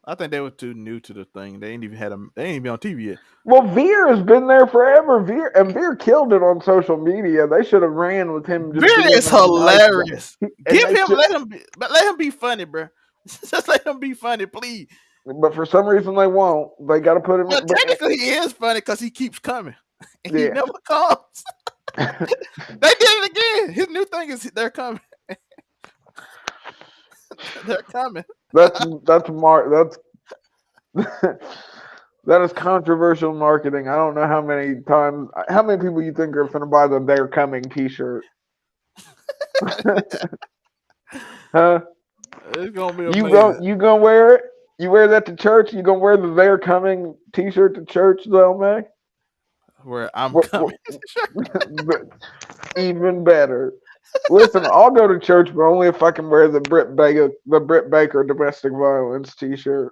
I think they were too new to the thing. They ain't even been on TV yet. Well, Veer has been there forever. Veer killed it on social media. They should have ran with him. Veer is hilarious. Let him be funny, bro. Just let him be funny, please. But for some reason they won't. They got to put him. But technically, he is funny because he keeps coming. And he never comes. They did it again. His new thing is they're coming. They're coming. That is controversial marketing. I don't know how many people you think are going to buy the "They're Coming" T-shirt. Huh? It's gonna be amazing. You gonna wear it? You wear that to church? You gonna wear the "They're Coming" T-shirt to church, though, May? Where I'm coming. Even better. Listen, I'll go to church, but only if I can wear the Britt Baker domestic violence T-shirt.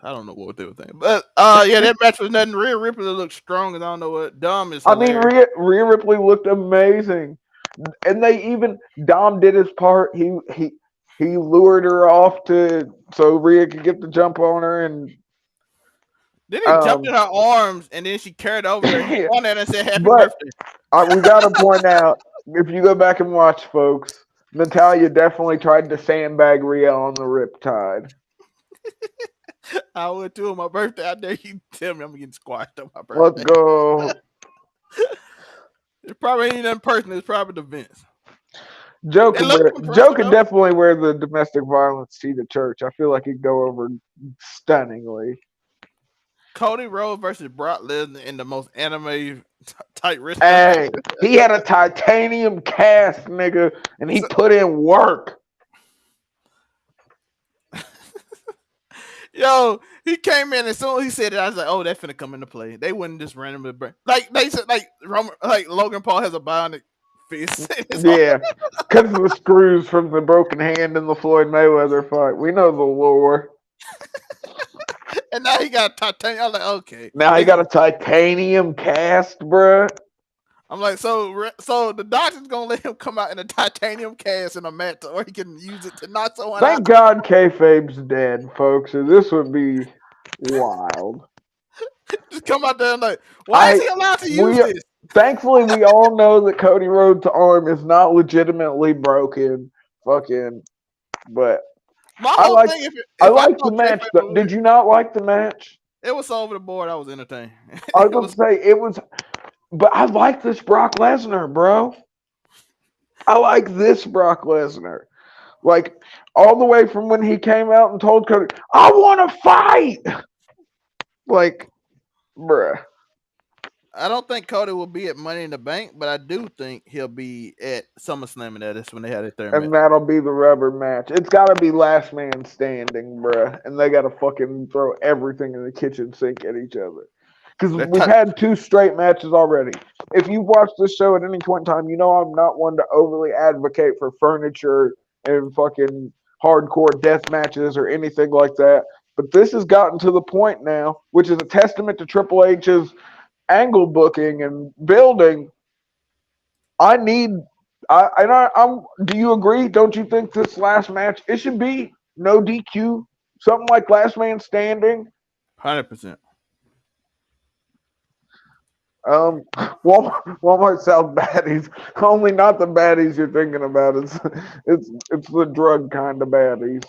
I don't know what they were thinking, but that match was nothing. Rhea Ripley looked strong, and I don't know what Dom is. Hilarious. I mean, Rhea Ripley looked amazing, and Dom did his part. He lured her off so Rhea could get the jump on her, and then he jumped in her arms, and then she carried over there on that and said "Happy birthday." We got to point out, if you go back and watch, folks, Natalia definitely tried to sandbag Rhea on the Riptide. I would too on my birthday. I dare you tell me I'm getting squashed on my birthday. Let's go. It probably ain't nothing personal. It's probably the Vince. Joe could definitely wear the domestic violence tee to church. I feel like he'd go over stunningly. Cody Rhodes versus Brock Lesnar in the most anime tight wrist. Hey, he had a titanium cast, nigga, and he put in work. Yo, he came in as soon as he said it, I was like, "Oh, that's finna come into play." They wouldn't just randomly break. Like they said, like Logan Paul has a bionic fist. Yeah, because of the screws from the broken hand in the Floyd Mayweather fight. We know the lore. And now he got titanium. I'm like, okay. Now he got a titanium cast, bruh. I'm like, so the doctor's gonna let him come out in a titanium cast in a mat, or he can use it to knock someone out. Thank God kayfabe's dead, folks, or this would be wild. Just come out there and like, why is he allowed to use this? Thankfully, we all know that Cody Rhodes' arm is not legitimately broken. Fucking, but My whole thing, if I like the match. Did you not like the match? It was so over the board. I was entertained. I was gonna say it was, but I like this Brock Lesnar, bro. I like this Brock Lesnar. Like, all the way from when he came out and told Cody, I want to fight. Like, bruh. I don't think Cody will be at Money in the Bank, but I do think he'll be at SummerSlam, and that's when they had their third match. And that'll be the rubber match. It's got to be last man standing, bruh. And they got to fucking throw everything in the kitchen sink at each other. Because we've had 2 straight matches already. If you've watched this show at any point in time, you know I'm not one to overly advocate for furniture and fucking hardcore death matches or anything like that. But this has gotten to the point now, which is a testament to Triple H's angle booking and building. Do you agree? Don't you think this last match, it should be no DQ, something like last man standing? 100%. Walmart South baddies. Only not the baddies you're thinking about. It's the drug kind of baddies.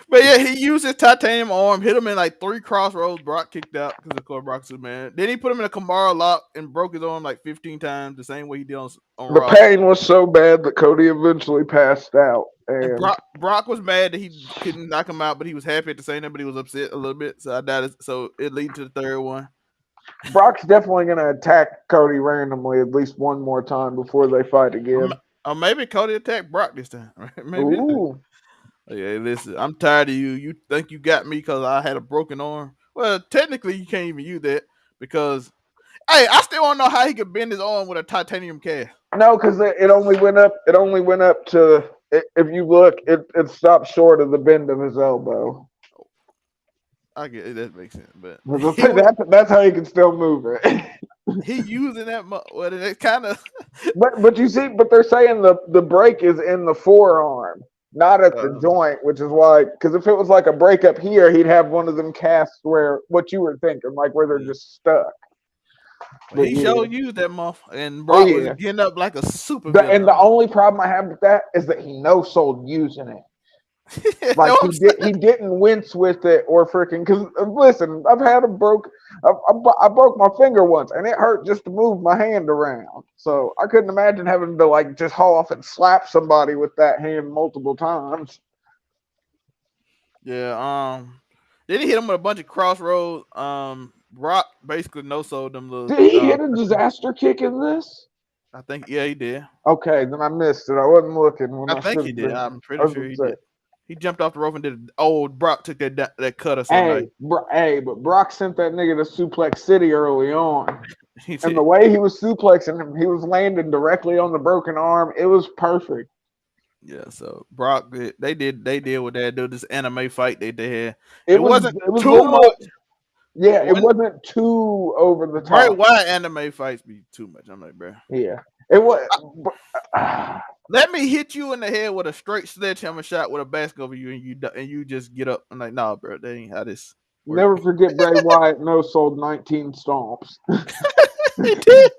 But yeah, he used his titanium arm, hit him in like 3 crossroads. Brock kicked out because of course Brock's a man. Then he put him in a Kimura lock and broke his arm like 15 times, the same way he did on Raw. The pain was so bad that Cody eventually passed out. And Brock was mad that he couldn't knock him out, but he was happy at the same time, but he was upset a little bit. So I doubt it. So it led to the third one. Brock's definitely going to attack Cody randomly at least one more time before they fight again. Or maybe Cody attacked Brock this time. Right? Maybe. Ooh. Yeah, listen, I'm tired of you. You think you got me because I had a broken arm? Well, technically, you can't even use that because, hey, I still don't know how he could bend his arm with a titanium cast. No, because it only went up. It only went up to. If you look, it stopped short of the bend of his elbow. I get it. That makes sense, but that's how he can still move it. He using that. Well, it kind of. But you see, they're saying the break is in the forearm. Not at the joint, which is why, because if it was like a breakup here, he'd have one of them casts where what you were thinking, like where they're just stuck. Well, he showed you that month, and Brock was getting up like a super. And the only problem I have with that is that he no-sold using it. Like he didn't wince with it or freaking. Because listen, I broke my finger once, and it hurt just to move my hand around. So I couldn't imagine having to like just haul off and slap somebody with that hand multiple times. Yeah. Then he hit him with a bunch of crossroads. Brock basically no-sold them. Did he hit a disaster kick in this? I think he did. Okay, then I missed it. I wasn't looking. I think he did. I'm pretty sure he did. He jumped off the rope and did. Brock took that cut or something. But Brock sent that nigga to Suplex City early on, and the way he was suplexing him, he was landing directly on the broken arm. It was perfect. Yeah, so Brock, they did what they had to do. This anime fight they had. It wasn't too much. Yeah, it wasn't too over the top. Right? Why anime fights be too much? I'm like, bro. Yeah, it was. Let me hit you in the head with a straight sledgehammer shot with a basket over you, and you just get up. I'm like, nah, bro, that ain't how this works. Never forget Bray Wyatt no-sold 19 stomps. He did.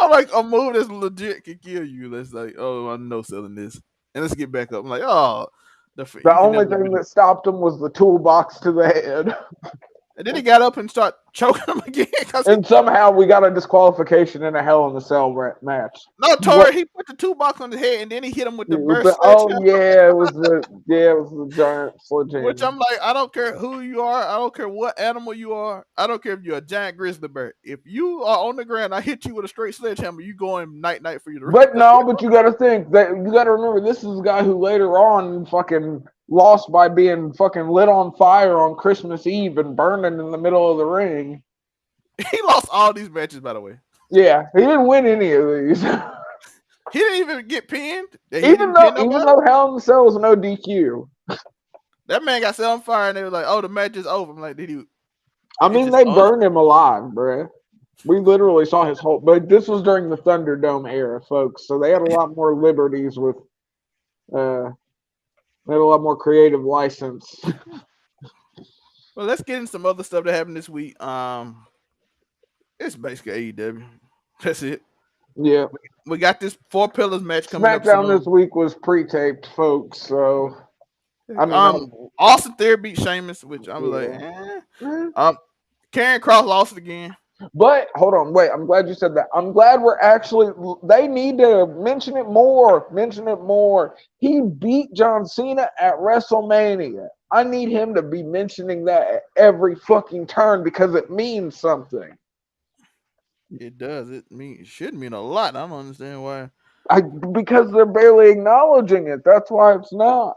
I'm like, a move that's legit can kill you. Let's like, oh, I'm no-selling this, and let's get back up. I'm like, oh, the only thing that stopped him was the toolbox to the head. And then he got up and started choking him again. And somehow we got a disqualification in a Hell in a Cell match. No, Tori, he put the toolbox on his head and then he hit him with the burst. It was the giant sledgehammer. Which I'm like, I don't care who you are. I don't care what animal you are. I don't care if you're a giant grizzly bear. If you are on the ground, I hit you with a straight sledgehammer, you going night for you to. But you got to think that you got to remember this is a guy who later on fucking lost by being fucking lit on fire on Christmas Eve and burning in the middle of the ring. He lost all these matches, by the way. Yeah, he didn't win any of these. He didn't even get pinned. Even though Hell in a Cell was no DQ. That man got set on fire, and they were like, "Oh, the match is over." I'm like, "Did he?" I It mean, just they burned him alive, bruh. We literally saw his whole. But this was during the Thunderdome era, folks. So they had a lot more liberties with. They had a lot more creative license. Well, let's get in some other stuff that happened this week. It's basically AEW. That's it. Yeah. We got this Four Pillars match coming up SmackDown this soon. week was pre-taped, folks. So I mean, Austin Theory beat Sheamus, which I was like, Karrion Kross lost again. But hold on, wait. I'm glad you said that. I'm glad we're actually. They need to mention it more. Mention it more. He beat John Cena at WrestleMania. I need him to be mentioning that at every fucking turn because it means something. It does. It should mean a lot. I don't understand why. Because they're barely acknowledging it. That's why it's not.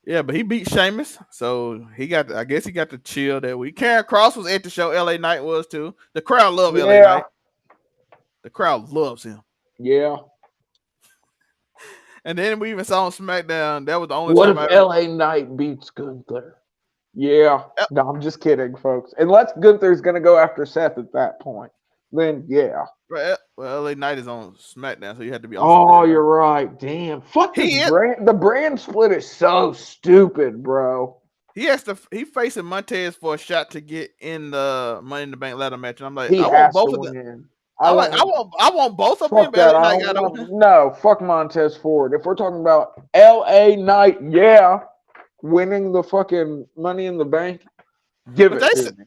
Yeah, but he beat Sheamus, so he got. I guess he got to chill that week. Karrion Kross was at the show. LA Knight was too. The crowd love LA Knight. The crowd loves him. Yeah. And then we even saw on SmackDown. That was the only what time. What if LA Knight beats Gunther? Yeah. No, I'm just kidding, folks. Unless Gunther's going to go after Seth at that point. Then, yeah. Well, LA Knight is on SmackDown, so you had to be on. Oh, you're right. Damn. Fuck this brand. The brand split is so stupid, bro. He facing Montez for a shot to get in the Money in the Bank ladder match. And I'm like, I want both of them. I want both of them. No, fuck Montez Ford. If we're talking about LA Knight, yeah, winning the fucking Money in the Bank, give it to me.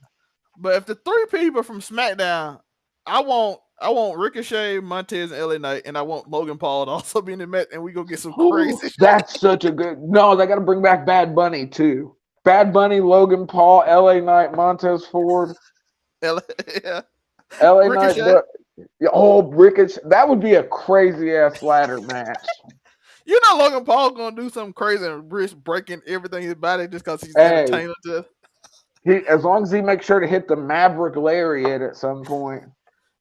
But if the three people from SmackDown, I want Ricochet, Montez, and LA Knight, and I want Logan Paul to also be in the match, and we go get some crazy. That's such a good. No, they got to bring back Bad Bunny too. Bad Bunny, Logan Paul, LA Knight, Montez Ford. LA Ricochet. Knight. Ricochet. That would be a crazy ass ladder match. You know Logan Paul gonna do something crazy and risk breaking everything in his body just because he's entertainment to. As long as he makes sure to hit the Maverick Lariat at some point.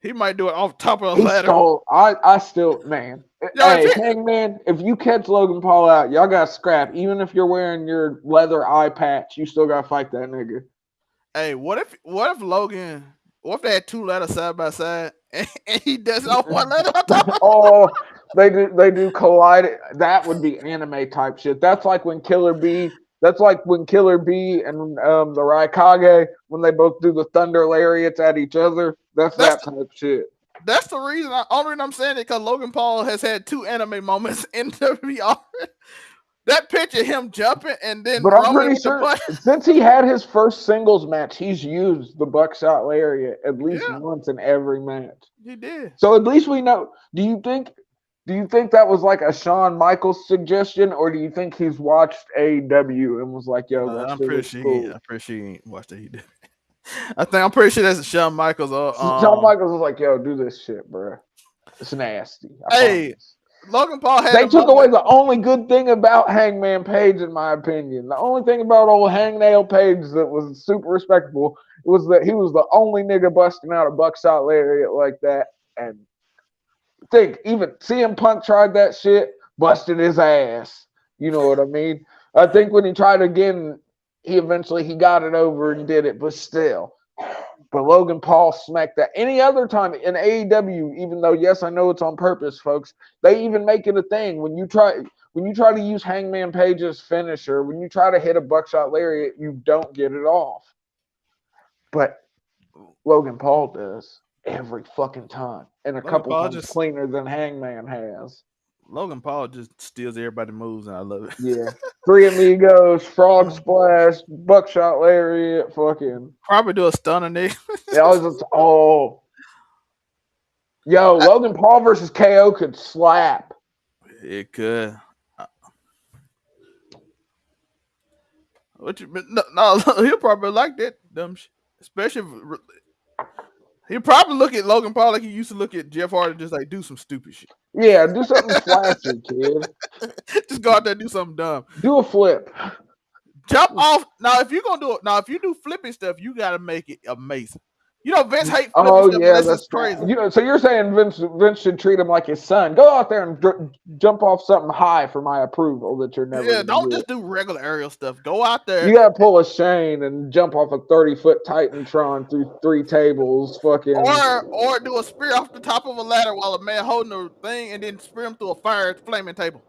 He might do it off top of the ladder. I still, man. Hey, Hangman, if you catch Logan Paul out, y'all got to scrap. Even if you're wearing your leather eye patch, you still got to fight that nigga. Hey, what if Logan, what if they had two ladders side by side and he does it off one ladder on top? They do collide. That would be anime type shit. That's like when Killer B and the Raikage, when they both do the thunder lariats at each other. That's that type of shit. That's the reason. Only reason I'm saying it because Logan Paul has had two anime moments in WWE. That picture, him jumping and then. But I'm pretty sure since he had his first singles match, he's used the buckshot lariat at least once in every match. He did. So at least we know. Do you think that was like a Shawn Michaels suggestion, or do you think he's watched AEW and was like, "Yo, that's pretty sure cool. I'm pretty sure he ain't watched AEW. I'm pretty sure that's Shawn Michaels. Shawn Michaels was like, "Yo, do this shit, bro. It's nasty." Logan Paul had. They took away the only good thing about Hangman Page, in my opinion. The only thing about old Hangnail Page that was super respectable was that he was the only nigga busting out a buckshot lariat like that. And even CM Punk tried that shit, busted his ass. You know what I mean? I think when he tried again, he eventually got it over and did it, but still. But Logan Paul smacked that. Any other time in AEW, even though, yes, I know it's on purpose, folks, they even make it a thing. When you try to use Hangman Page's finisher, when you try to hit a buckshot lariat, you don't get it off. But Logan Paul does every fucking time. And a couple times cleaner than Hangman has. Logan Paul just steals everybody's moves, and I love it. Yeah. Three Amigos, Frog Splash, Buckshot Lariat, fucking. Probably do a stunner, Nick. Yo, Logan Paul versus KO could slap. It could. No, he'll probably like that dumb shit. Especially if he'll probably look at Logan Paul like he used to look at Jeff Hardy, just like do some stupid shit. Yeah, do something flashy, kid. Just go out there and do something dumb. Do a flip. Jump off. Now, if you're gonna do it, if you do flipping stuff, you gotta make it amazing. You know, Vince hate flipping Oh stuff, but yeah, that's that's just crazy. so you're saying Vince should treat him like his son. Go out there and jump off something high for my approval that you're never Yeah, gonna don't do. just do regular aerial stuff. Go out there You gotta pull a Shane and jump off a 30-foot Titantron through 3 tables. Fucking or do a spear off the top of a ladder while a man holding the thing, and then spear him through a fire flaming table.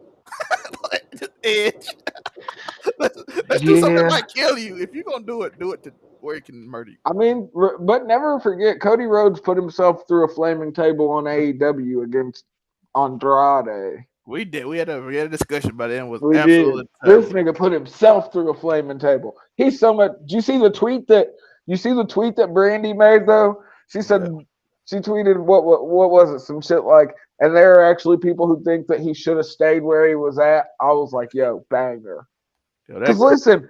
Just edge. let's do something that yeah. might kill you. If you're gonna do it to where it can murder you. I mean, but never forget, Cody Rhodes put himself through a flaming table on AEW against Andrade. We did. We had a discussion about it, and it was We did. absolutely This terrible. nigga put himself through a flaming table. He's so much. Do you see the tweet that Brandy made though? She said Yeah. she tweeted what was it? Some shit like, and there are actually people who think that he should have stayed where he was at. I was like, yo, banger. Yo, Because listen,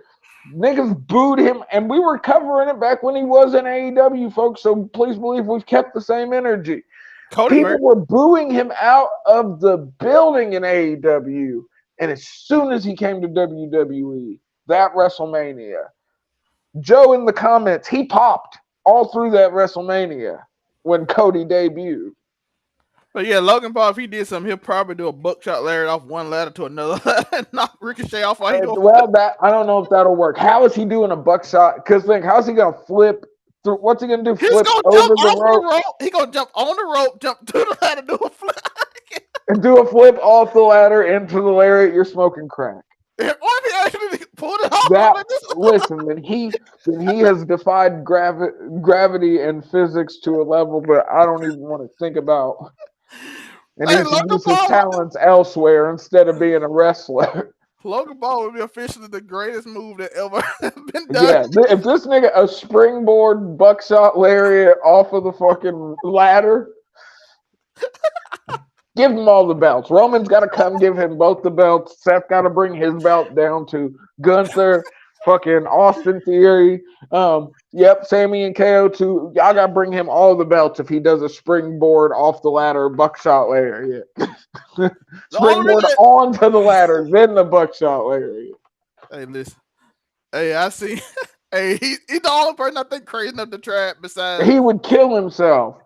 niggas booed him, and we were covering it back when he was in AEW, folks. So please believe we've kept the same energy. Cody People Rhodes. were booing him out of the building in AEW. And as soon as he came to WWE, that WrestleMania, Joe in the comments, he popped all through that WrestleMania when Cody debuted. But yeah, Logan Paul, if he did something, he'll probably do a buckshot lariat off one ladder to another ladder and knock Ricochet off while he doing. Well, that I don't know if that'll work. How is he doing a buckshot? Because think, how's he gonna flip through? What's he gonna do? He's Flip gonna over jump the off rope the rope. He gonna jump on the rope, jump to the ladder, do a flip. and do a flip off the ladder into the lariat? You're smoking crack. Or if he actually pulled it off, That like this. listen, then he has defied gravity and physics to a level that I don't even want to think about. And he Hey, has to Logan use his Paul. talents elsewhere instead of being a wrestler. Logan Paul would be officially the greatest move that ever been done. Yeah, if this nigga a springboard buckshot lariat off of the fucking ladder, give him all the belts. Roman's got to come give him both the belts. Seth got to bring his belt down to Gunther, fucking Austin Theory. Yep, Sami and KO too. Y'all got to bring him all the belts if he does a springboard off the ladder buckshot lariat. Springboard onto the ladder, then the buckshot lariat. Hey, listen. Hey, I see. Hey, he's the only person I think crazy enough to try it besides. He would kill himself.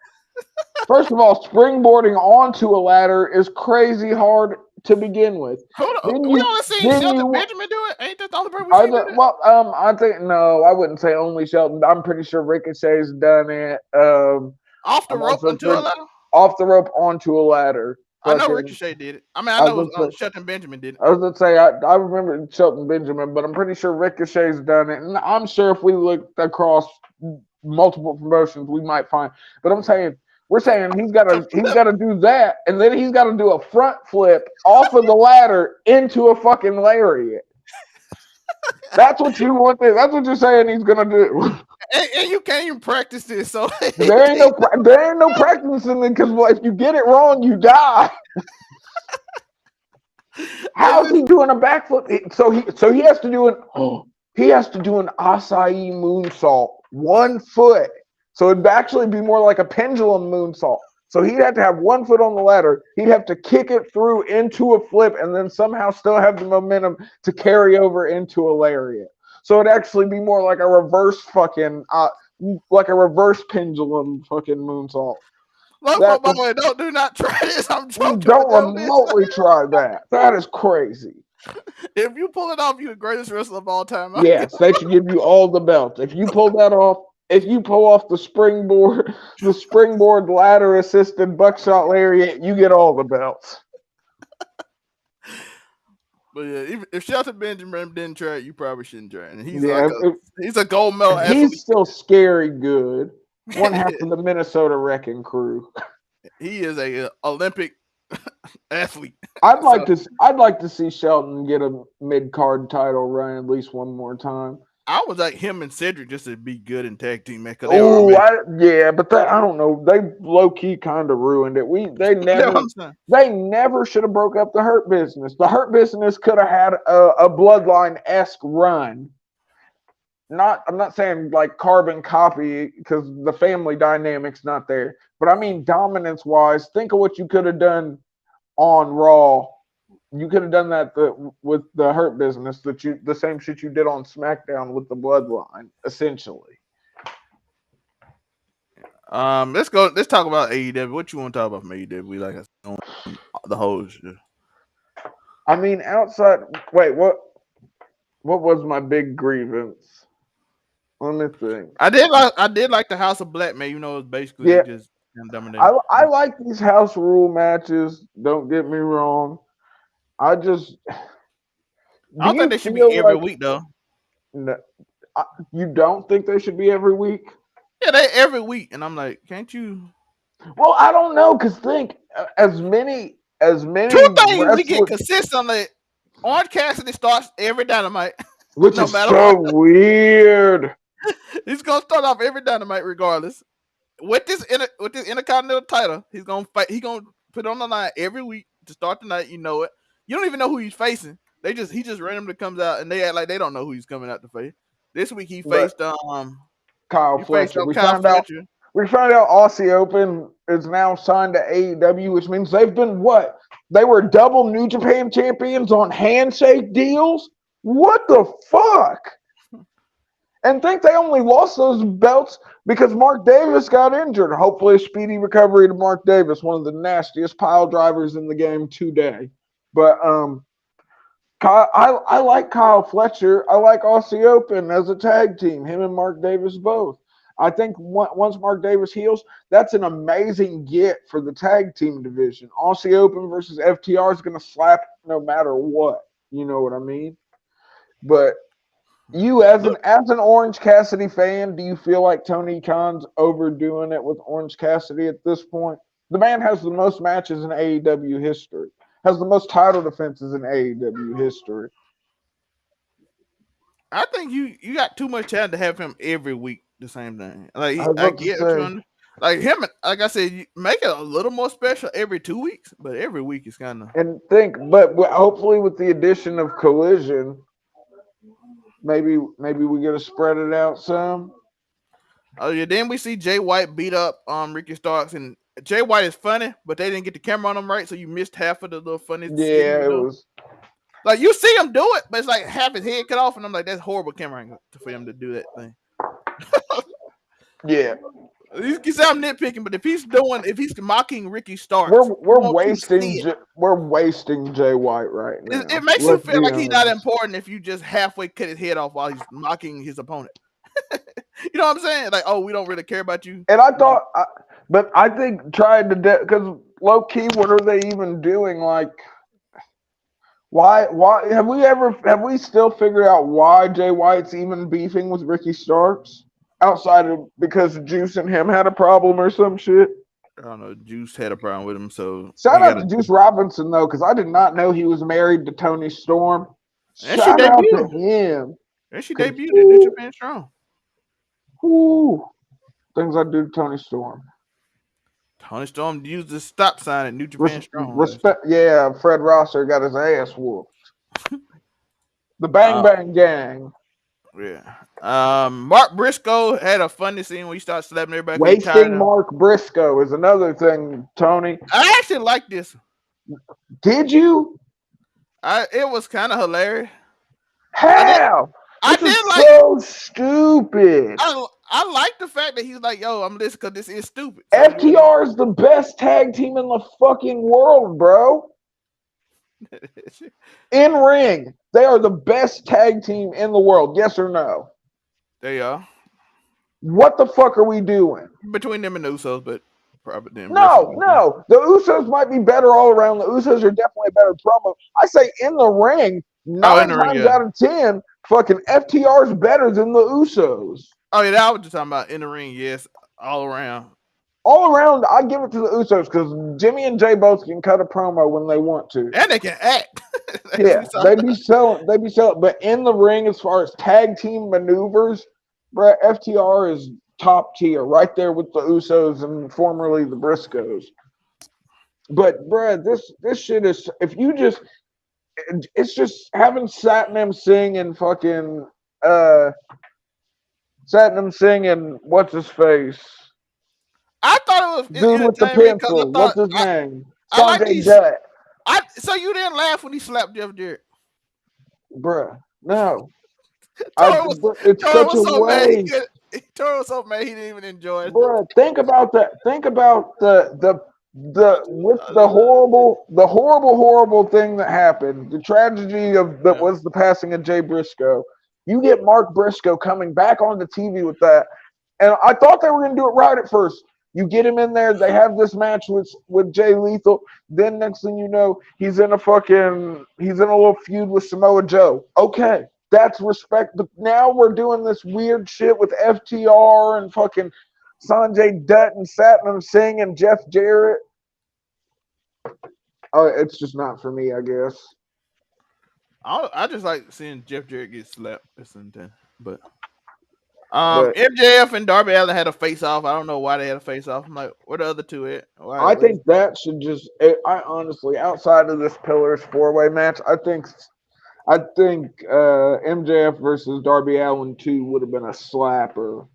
First of all, springboarding onto a ladder is crazy hard to begin with. We only seen Shelton Benjamin do it. Ain't that the only person we seen do it? Well, I think no, I wouldn't say only Shelton. I'm pretty sure Ricochet's done it. Off the rope onto a ladder? Off the rope onto a ladder. I know Ricochet did it. I mean, I know Shelton Benjamin did it. I was going to say, I remember Shelton Benjamin, but I'm pretty sure Ricochet's done it. And I'm sure if we look across multiple promotions, we might find. But I'm saying, we're saying he's got to do that, and then he's got to do a front flip off of the ladder into a fucking lariat. That's what you want. That's what you're saying he's gonna do. And you can't even practice this, so there ain't no practicing it because if you get it wrong, you die. How's he doing a backflip? So he has to do an acai moonsault, 1 foot. So it'd actually be more like a pendulum moonsault. So he'd have to have 1 foot on the ladder. He'd have to kick it through into a flip and then somehow still have the momentum to carry over into a lariat. So it'd actually be more like a reverse fucking, like a reverse pendulum fucking moonsault. Look, by the way, do not try this. I'm joking. Don't remotely try that. That is crazy. If you pull it off, you're the greatest wrestler of all time. Yes, they should give you all the belts. If you pull that off, if you pull off the springboard ladder assisted buckshot lariat, you get all the belts. But yeah, if Shelton Benjamin didn't try it, you probably shouldn't try it. And he's a gold medal athlete. He's still scary good. 1/2 of the Minnesota Wrecking Crew. He is a Olympic athlete. I'd like to see Shelton get a mid-card title run at least one more time. I would like him and Cedric just to be good in tag team match. But I don't know. They low key kind of ruined it. They never should have broke up the Hurt Business. The Hurt Business could have had a Bloodline-esque run. I'm not saying like carbon copy because the family dynamic's not there. But I mean dominance wise, think of what you could have done on Raw. You could have done that with the Hurt Business, the same shit you did on SmackDown with the Bloodline, essentially. Let's go. Let's talk about AEW. What you want to talk about from AEW? Like on the whole shit. I mean, outside. Wait, what? What was my big grievance? Let me think. I did like the House of Black, man. You know, it's basically they Yeah, just dominated. I like these house rule matches. Don't get me wrong. I just. I Do don't think you they should be feel every like week though. no, you don't think they should be every week? Yeah, they every week, and I'm like, can't you? Well, I don't know because think as Two many things we get wrestlers, consistently. Orange Cassidy starts every Dynamite, which no is matter so what. weird. He's gonna start off every Dynamite regardless. With this Intercontinental title, he's gonna fight. He gonna put it on the line every week to start the night. You know it. You don't even know who he's facing. He just randomly comes out and they act like they don't know who he's coming out to face. This week But Kyle he faced Fletcher, Kyle Fletcher. we found out Aussie Open is now signed to AEW, which means they've been what? They were double New Japan champions on handshake deals. What the fuck? And think they only lost those belts because Mark Davis got injured. Hopefully, a speedy recovery to Mark Davis, one of the nastiest pile drivers in the game today. But I like Kyle Fletcher. I like Aussie Open as a tag team. Him and Mark Davis both. I think once Mark Davis heals, that's an amazing get for the tag team division. Aussie Open versus FTR is going to slap no matter what. You know what I mean? But you as an Orange Cassidy fan, do you feel like Tony Khan's overdoing it with Orange Cassidy at this point? The man has the most matches in AEW history, has the most title defenses in AEW history. I think you got too much talent to have him every week the same thing. I was I about to get what you say, under, like him. Like I said, you make it a little more special every 2 weeks, but every week is kind of. and think, but hopefully with the addition of Collision, maybe we get to spread it out some. Oh yeah, then we see Jay White beat up Ricky Starks, and Jay White is funny, but they didn't get the camera on him right, so you missed half of the little funny skit he Yeah, was it doing. was. Like you see him do it, but it's like half his head cut off, and I'm like, that's horrible camera angle for him to do that thing. Yeah, You say I'm nitpicking, but if he's mocking Ricky Starks, we're you want you to see it. we're wasting Jay White right now. It makes you Let's feel be like he's not honest. important if you just halfway cut his head off while he's mocking his opponent. You know what I'm saying? Like, oh, we don't really care about you. And I thought, but I think trying to because low key, what are they even doing? Like, why have we still figured out why Jay White's even beefing with Ricky Starks outside of because Juice and him had a problem or some shit? I don't know. Juice had a problem with him, so he Shout got out a. to Juice Robinson though, because I did not know he was married to Tony Storm. And she Shout out to debuted. him. And she debuted at New Japan Strong. Whoo, things I do to Tony Storm. Tony Storm used the stop sign at New Japan Strong. Respect, yeah. Fred Rosser got his ass whooped. The Bang Uh, Bang Gang. yeah. Mark Briscoe had a funny scene when he started slapping everybody. Wasting Mark Briscoe is another thing, Tony. I actually like this. Did you? It was kind of hilarious. How? I This is did like. so stupid. I like the fact that he's like, yo, I'm listening because this is stupid. So FTR is the best tag team in the fucking world, bro. In ring, they are the best tag team in the world. Yes or no? They are. What the fuck are we doing? Between them and the Usos, but probably them. No. The Usos might be better all around. The Usos are definitely a better promo. I say in the ring, 9 times out of 10, fucking FTR is better than the Usos. Oh, yeah, that was just talking about in the ring, yes, all around. All around, I give it to the Usos because Jimmy and Jay both can cut a promo when they want to. And they can act. Yeah, they be selling. But in the ring, as far as tag team maneuvers, bruh, FTR is top tier, right there with the Usos and formerly the Briscoes. But bruh, this shit is it's just having Satnam Singh and fucking Satnam Singh and what's his face? I thought it was dude with the pencil. What's his name? Sanjay Dutt. So you didn't laugh when he slapped Jeff Jarrett? Bruh, no. It's such a waste. He tore so mad he didn't even enjoy it. Bro, think about that. Think about the with the horrible thing that happened. The tragedy of that Yeah. was the passing of Jay Briscoe. You get Mark Briscoe coming back on the TV with that, and I thought they were going to do it right at first. You get him in there. They have this match with Jay Lethal. Then next thing you know, he's in a little feud with Samoa Joe. Okay, that's respect. But now we're doing this weird shit with FTR and fucking Sanjay Dutt and Satnam Singh and Jeff Jarrett. Oh, it's just not for me, I guess. I just like seeing Jeff Jarrett get slapped. But But MJF and Darby Allin had a face off. I don't know why they had a face off. I'm like, where the other two at? Why? I think that should just. I honestly, outside of this Pillars 4-way match, I think MJF versus Darby Allin 2 would have been a slapper.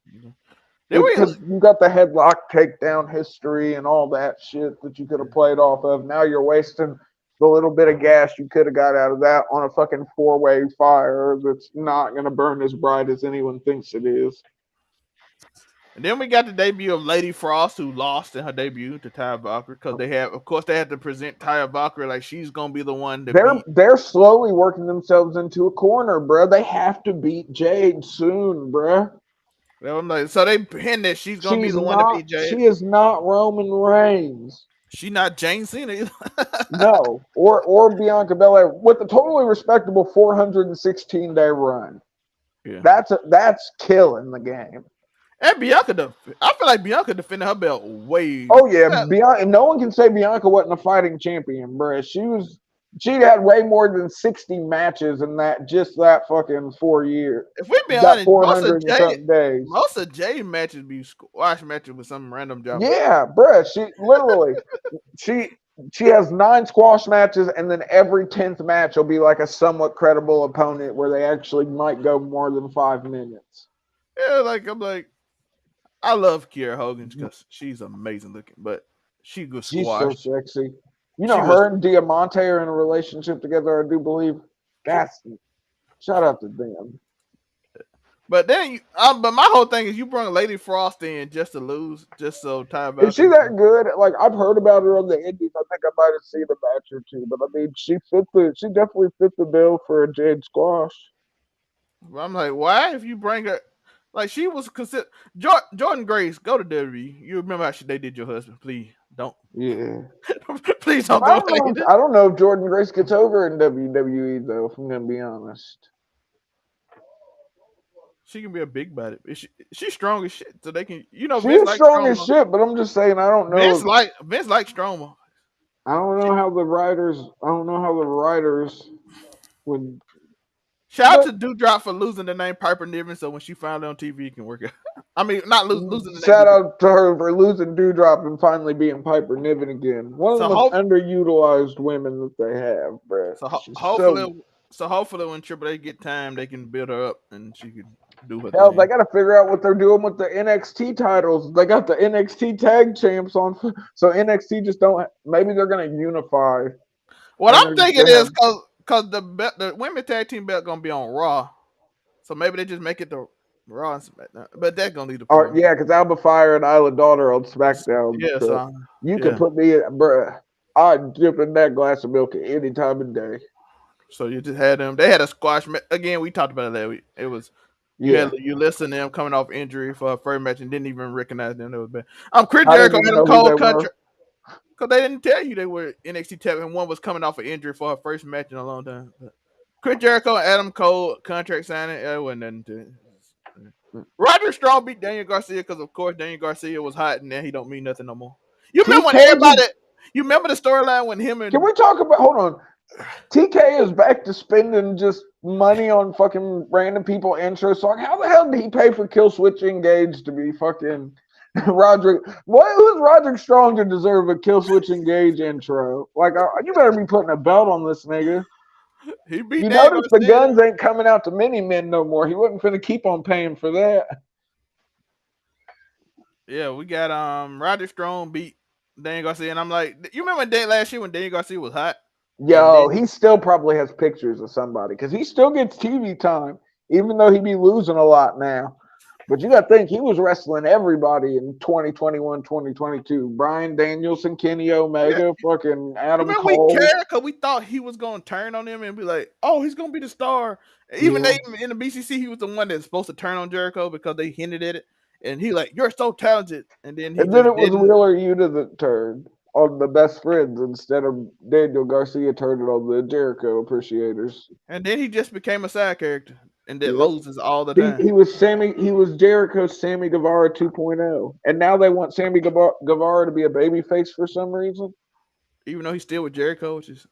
Because you got the headlock takedown history and all that shit that you could have played off of. Now you're wasting the little bit of gas you could have got out of that on a fucking 4-way fire that's not going to burn as bright as anyone thinks it is. And then we got the debut of Lady Frost, who lost in her debut to Taya Valkyrie because they had to present Taya Valkyrie like she's gonna be the one to beat. They're slowly working themselves into a corner, bro. They have to beat Jade soon, bro. So they pinned that she's gonna be the one to beat Jade. She is not Roman Reigns. She's not Jane Cena either. No, or Bianca Belair with a totally respectable 416-day run. Yeah. That's killing the game. And Bianca, I feel like Bianca defended her belt way. Oh yeah, Bianca. No one can say Bianca wasn't a fighting champion, bro. She had way more than 60 matches in that fucking 4 years. If we be honest, most of Jay matches be squash matches with some random job. Yeah, bro. She literally she has 9 squash matches, and then every 10th match will be like a somewhat credible opponent where they actually might go more than 5 minutes. Yeah, I'm like, I love Kiera Hogan because she's amazing looking, but she good squash. She's so sexy. You know, her and Diamante are in a relationship together, I do believe. Shout out to them. But then, but my whole thing is you bring Lady Frost in just to lose, just so Taya Valkyrie. Is she that good? Like, I've heard about her on the Indies. I think I might have seen a match or two, but I mean, she definitely fit the bill for a Jade Squash. I'm like, why? If you bring her, like she was considered Jordan Grace, go to WWE. You remember how they did your husband? Please don't. Yeah. Please don't I go. I don't know if Jordan Grace gets over in WWE though. If I'm gonna be honest. She can be a big body. She's strong as shit, so they can. She's strong as shit, but I'm just saying I don't know. Vince like Strowman. I don't know how the writers. Would. Shout out to Doudrop for losing the name Piper Niven, so when she found it on TV, it can work out. I mean, not losing the name. Shout out to her for losing Doudrop and finally being Piper Niven again. One of the most underutilized women that they have, bro. So hopefully when Triple H get time, they can build her up and she can do her Hell, thing. they got to figure out what they're doing with the NXT titles. They got the NXT tag champs on, so NXT just don't. Maybe they're gonna unify. What I'm thinking is because the women's tag team belt gonna be on Raw, so maybe they just make it the Raw, but that's gonna lead the. Yeah, because Alba Fire and Isla Daughter on SmackDown. Yeah, so you can put me in, bruh. I'd dip in that glass of milk at any time of day. So you just had them. They had a squash match. Again, we talked about it that week. It was you listen to them coming off injury for a first match and didn't even recognize them. That was bad. Chris Jericho had them cold country because they didn't tell you they were NXT tap, and one was coming off an injury for her first match in a long time. But Chris Jericho and Adam Cole contract signing. It wasn't nothing to it. Roderick Strong beat Daniel Garcia because of course Daniel Garcia was hot and now he don't mean nothing no more. You remember when everybody? You remember the storyline when him and? Can we talk about? Hold on. TK is back to spending just money on fucking random people intro song. How the hell did he pay for Kill Switch Engage to be fucking Roderick? Who's Roderick Strong to deserve a Kill Switch Engage intro? Like, you better be putting a belt on this nigga. He beat. You notice the guns ain't coming out to mini men no more. He wasn't finna keep on paying for that. Yeah, we got Roderick Strong beat Daniel Garcia, and I'm like, you remember last year when Daniel Garcia was hot? Yo, he still probably has pictures of somebody because he still gets TV time, even though he be losing a lot now. But you got to think he was wrestling everybody in 2021, 2022. Bryan Danielson, Kenny Yeah. Omega, fucking You Adam remember we Cole. cared because we thought he was going to turn on him and be like, "Oh, he's going to be the star." Even Yeah. they in the BCC, he was the one that's supposed to turn on Jericho because they hinted at it, and he like, "You're so talented," and then he And then just it was didn't. Wheeler Yuta that turned on the best friends instead of Daniel Garcia turned it on the Jericho appreciators. And then he just became a side character and that Yep. loses all the He, time. he was he was Jericho's Sammy Guevara 2.0. And now they want Sammy Guevara to be a babyface for some reason. Even though he's still with Jericho, which is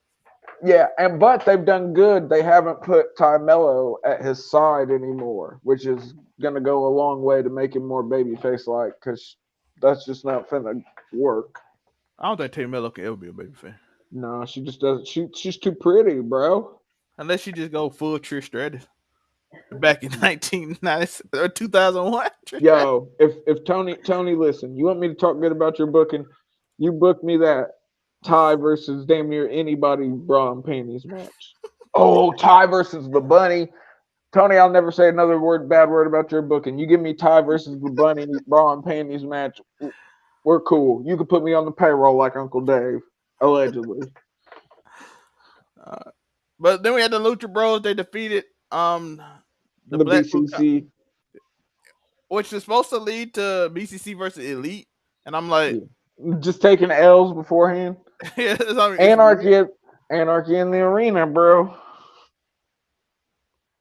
Yeah, but they've done good. They haven't put Ty Mello at his side anymore, which is gonna go a long way to make him more babyface like, because that's just not finna work. I don't think Tay Mello can ever be a baby fan No, she just doesn't. She's too pretty, bro. unless she just go full Trish Stratus back in 1990 or 2001. Trish Stratus. Yo, if Tony, listen, you want me to talk good about your booking? You book me that Ty versus damn near anybody bra and panties match. Oh, Ty versus the Bunny. Tony, I'll never say another bad word about your booking. You give me Ty versus the Bunny bra and panties match, we're cool. You can put me on the payroll like Uncle Dave, allegedly. Uh, but then we had the Lucha Bros. They defeated the The Blackpool, BCC. which is supposed to lead to BCC versus Elite. And I'm like, Just taking L's beforehand. it's Anarchy, weird. anarchy in the arena, bro.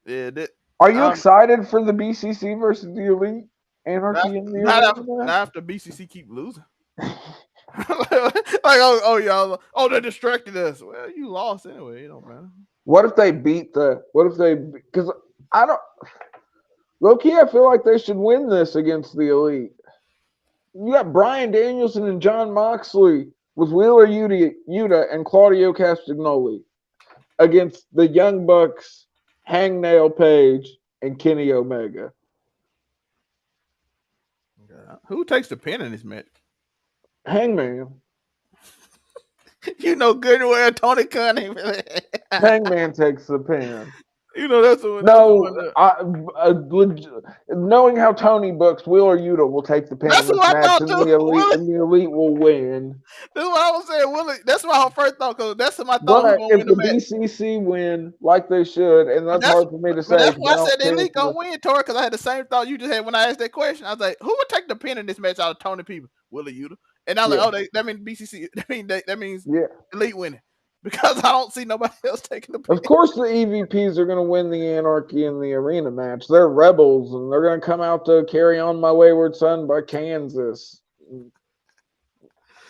Yeah, Are you excited for the BCC versus the Elite? Anarchy in the not arena. after BCC keep losing. Like oh y'all they distracted us. Well, you lost anyway. It don't matter. What if they beat the? What if they? Because I don't. Low key, I feel like they should win this against the Elite. You got Bryan Danielson and John Moxley with Wheeler Yuta and Claudio Castagnoli against the Young Bucks, Hangnail Page, and Kenny Omega. Who takes the pin in this match? Hangman. You know good and well Tony Khan ain't really. Hangman takes the pin. You know that's the one. Knowing how Tony books, Wheeler Yuta will take the pin That's in what this I match, thought too. and the Elite will win. That's what I was saying. Willie. That's what I first thought. Cause that's my thought. Who's But gonna if win the the match? BCC win like they should, and that's hard for me to But say that's because why I I said don't the care Elite for gonna win, Tori. Because I had the same thought you just had when I asked that question. I was like, who would take the pin in this match out of Tony people? Willie Yuta. And I was like, that means BCC. That means Elite winning. Because I don't see nobody else taking the pin. Of course, the EVPs are going to win the Anarchy in the Arena match. They're rebels, and they're going to come out to Carry On My Wayward Son by Kansas.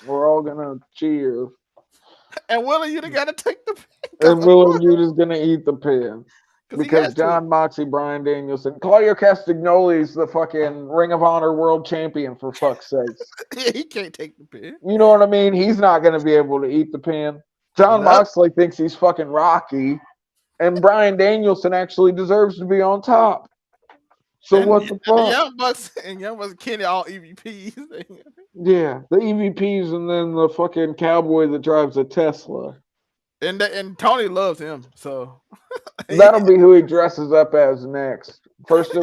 We're all going to cheer. And Willie Yuta got to take the pin. And Wheeler Yuta's going to eat the pin. Because John Moxley, Bryan Danielson, Claudio Castagnoli's the fucking Ring of Honor world champion, for fuck's sakes. Yeah, he can't take the pin. You know what I mean? He's not going to be able to eat the pin. John Moxley thinks he's fucking Rocky, and Bryan Danielson actually deserves to be on top. So what the fuck? Young Bucks Kenny all EVPs. Yeah, the EVPs and then the fucking cowboy that drives a Tesla. And Tony loves him, so that'll be who he dresses up as next. First it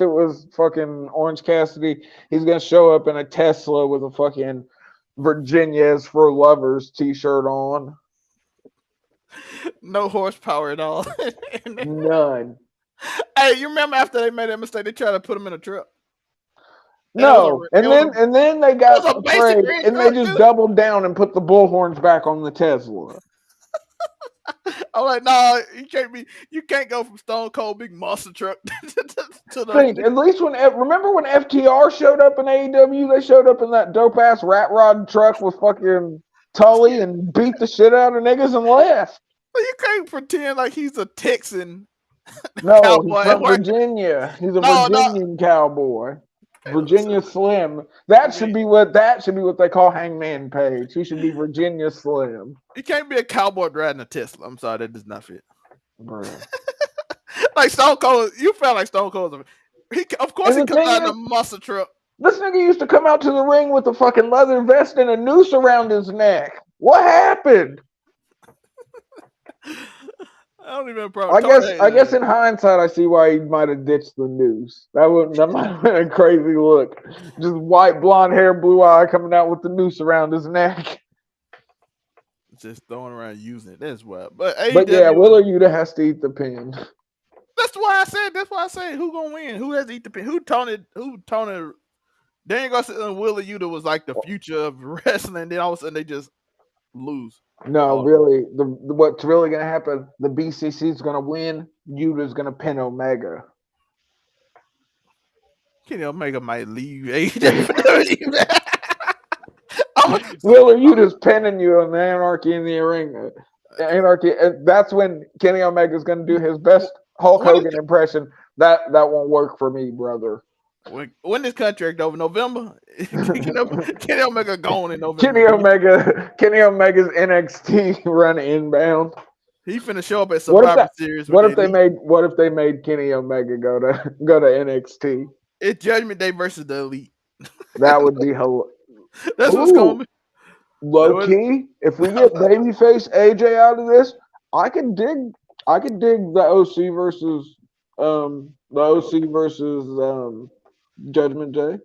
was fucking Orange Cassidy. He's gonna show up in a Tesla with a fucking Virginia's for Lovers t-shirt on. No horsepower at all. None. Hey, you remember after they made that mistake, they tried to put him in a truck. No, and then they got afraid, and they just doubled down and put the bullhorns back on the Tesla. I'm like, nah, you can't go from Stone Cold big monster truck to the. At least remember when FTR showed up in AEW, they showed up in that dope ass rat rod truck with fucking Tully and beat the shit out of niggas and left. Well, you can't pretend like he's a Texan. No, cowboy. He's from Virginia. He's a Virginian cowboy. Virginia Slim. That should be what they call Hangman Page. He should be Virginia Slim. You can't be a cowboy driving a Tesla. I'm sorry, that does not fit. Bro. Like Stone Cold, you felt like Stone Cold. Of course, he comes out in a muscle truck. This nigga used to come out to the ring with a fucking leather vest and a noose around his neck. What happened? I don't even have a problem. Tony, I guess in hindsight, I see why he might have ditched the noose. That might have been a crazy look. Just white blonde hair, blue eye coming out with the noose around his neck. just throwing around using it. That's wild. But But yeah, AEW, Willer Yuta has to eat the pin. that's why I said. That's why I said who gonna win? Who has to eat the pin? Who Tony? Who Tony? Daniel Garcia and Willer Yuta was like the future of wrestling. Then all of a sudden they just lose. No, Oh, really, what's really gonna happen? The BCC is gonna win. Yuta's gonna pin Omega. Kenny Omega might leave AEW. Willer Yuta's pinning you on the Anarchy in the ring. Anarchy. That's when Kenny Omega's gonna do his best Hulk Hogan impression. That won't work for me, brother. When this contract over? November? Kenny Omega gone in November. Kenny Omega's NXT run inbound. He finna show up at Survivor Series. What if they made Kenny Omega go to NXT? It's Judgment Day versus the Elite. That would be hilarious. That's what's going to be. Low key, if we get babyface AJ out of this, I could dig the OC versus Judgment Day.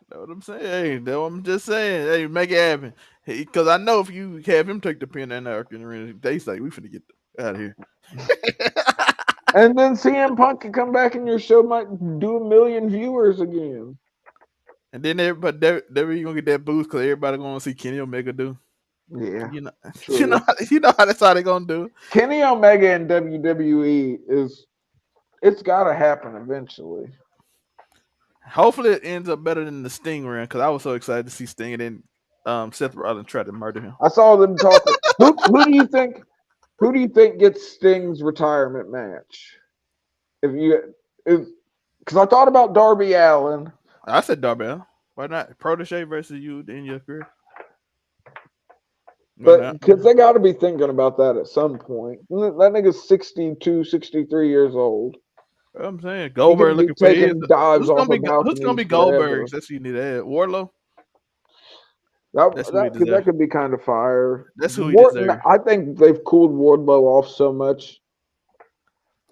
That's what I'm saying. Hey, that's what I'm just saying. Hey, make it happen. Because I know if you have him take the pin in the arena, they say we finna get out of here. And then CM Punk can come back and your show might do 1 million viewers again. And then everybody gonna get that boost because everybody gonna see Kenny Omega do. Yeah, you know how that's how they gonna do. Kenny Omega in WWE it's gotta happen eventually. Hopefully it ends up better than the Sting run because I was so excited to see Sting and then Seth Rollins try to murder him. I saw them talking. Who do you think? Who do you think gets Sting's retirement match? Because I thought about Darby Allin. I said Darby Allin. Why not? Protege versus you in your career. But because they got to be thinking about that at some point. That nigga's 62, 63 years old. I'm saying Goldberg looking for his. Dives who's gonna be Goldberg? That's who you need to add. Wardlow. That could be kind of fire. That's who he deserves. I think they've cooled Wardlow off so much.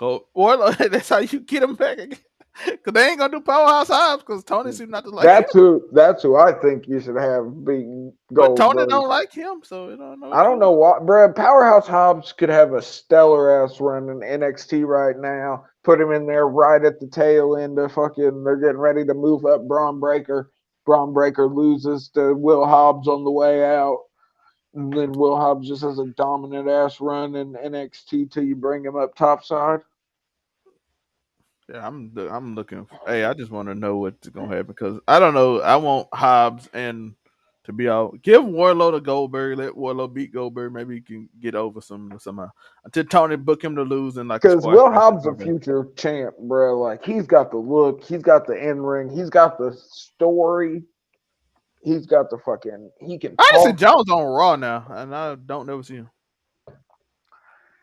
Wardlow, that's how you get him back again. Because they ain't gonna do Powerhouse Hobbs because Tony seems not to like him. That's who I think you should have beating Goldberg. But Tony don't like him, so I don't know why, bro. Powerhouse Hobbs could have a stellar ass run in NXT right now. Put him in there right at the tail end of fucking. They're getting ready to move up Braun Breaker. Braun Breaker loses to Will Hobbs on the way out. And then Will Hobbs just has a dominant ass run in NXT till you bring him up topside. Yeah, I'm looking. Hey, I just want to know what's gonna happen because I don't know. I want Hobbs and to be out. Give Wardlow to Goldberg. Let Wardlow beat Goldberg. Maybe he can get over somehow. Until Tony book him to lose and like. Because Will Hobbs a future champ, bro. Like he's got the look. He's got the in ring. He's got the story. He's got the fucking. He can. Honestly, Jones on Raw now, and I don't never see him.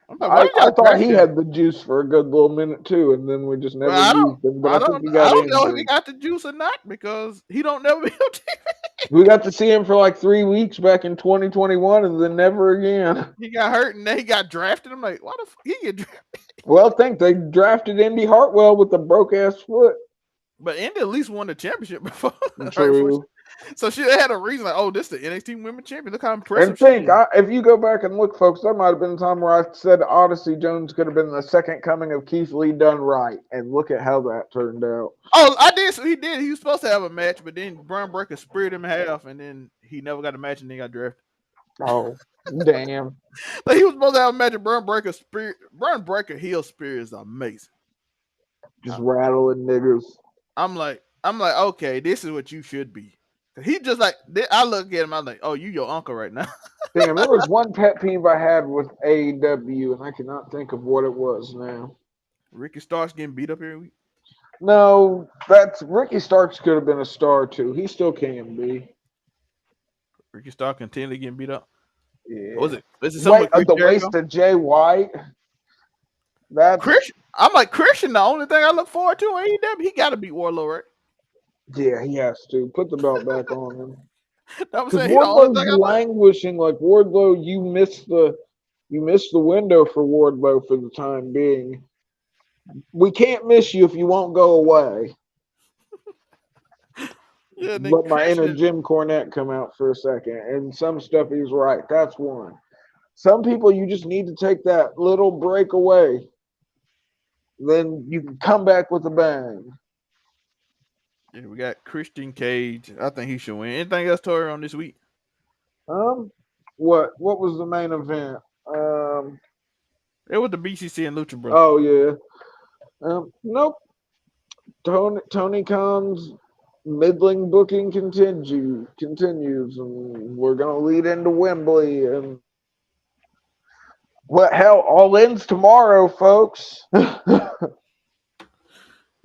I thought he had the juice for a good little minute too, and then we just never used him. But I think he got. I don't know if he got the juice or not because he don't never be on TV. We got to see him for like 3 weeks back in 2021, and then never again. He got hurt, and then he got drafted. I'm like, why the fuck he get drafted? Well, I think they drafted Indy Hartwell with a broke ass foot. But Indy at least won the championship before. True. So she had a reason, like, oh, this is the NXT Women's Champion. Look how impressive if you go back and look, folks, there might have been a time where I said Odyssey Jones could have been the second coming of Keith Lee done right. And look at how that turned out. Oh, I did. So he did. He was supposed to have a match, but then Braun Breaker speared him in half, and then he never got a match, and then got drafted. Oh, damn. Like, he was supposed to have a match, and Braun Breaker heel spear is amazing. Just rattling niggas. I'm like, okay, this is what you should be. He just like, I look at him, I'm like, oh, you your uncle right now. Damn, there was one pet peeve I had with AEW, and I cannot think of what it was now. Ricky Starks getting beat up every week? No, Ricky Starks could have been a star too. He still can be. Ricky Starks continually getting beat up? Yeah. Was it the waste of Jay White? Christian. I'm like, Christian, the only thing I look forward to in AEW, he got to beat Wardlow, right? Yeah, he has to. Put the belt back on him. Because Wardlow's languishing. Like, Wardlow, you missed the You missed the window for Wardlow for the time being. We can't miss you if you won't go away. Yeah, then Let my inner Christian. Jim Cornette come out for a second. And some stuff he's right. That's one. Some people you just need to take that little break away. Then you can come back with a bang. Yeah, we got Christian Cage. I think he should win. Anything else, Tori, on this week? Um, what was the main event? It was the BCC and Lucha Bros. Oh yeah. Nope. Tony Khan's middling booking continues, and we're gonna lead into Wembley, and what hell? All ends tomorrow, folks.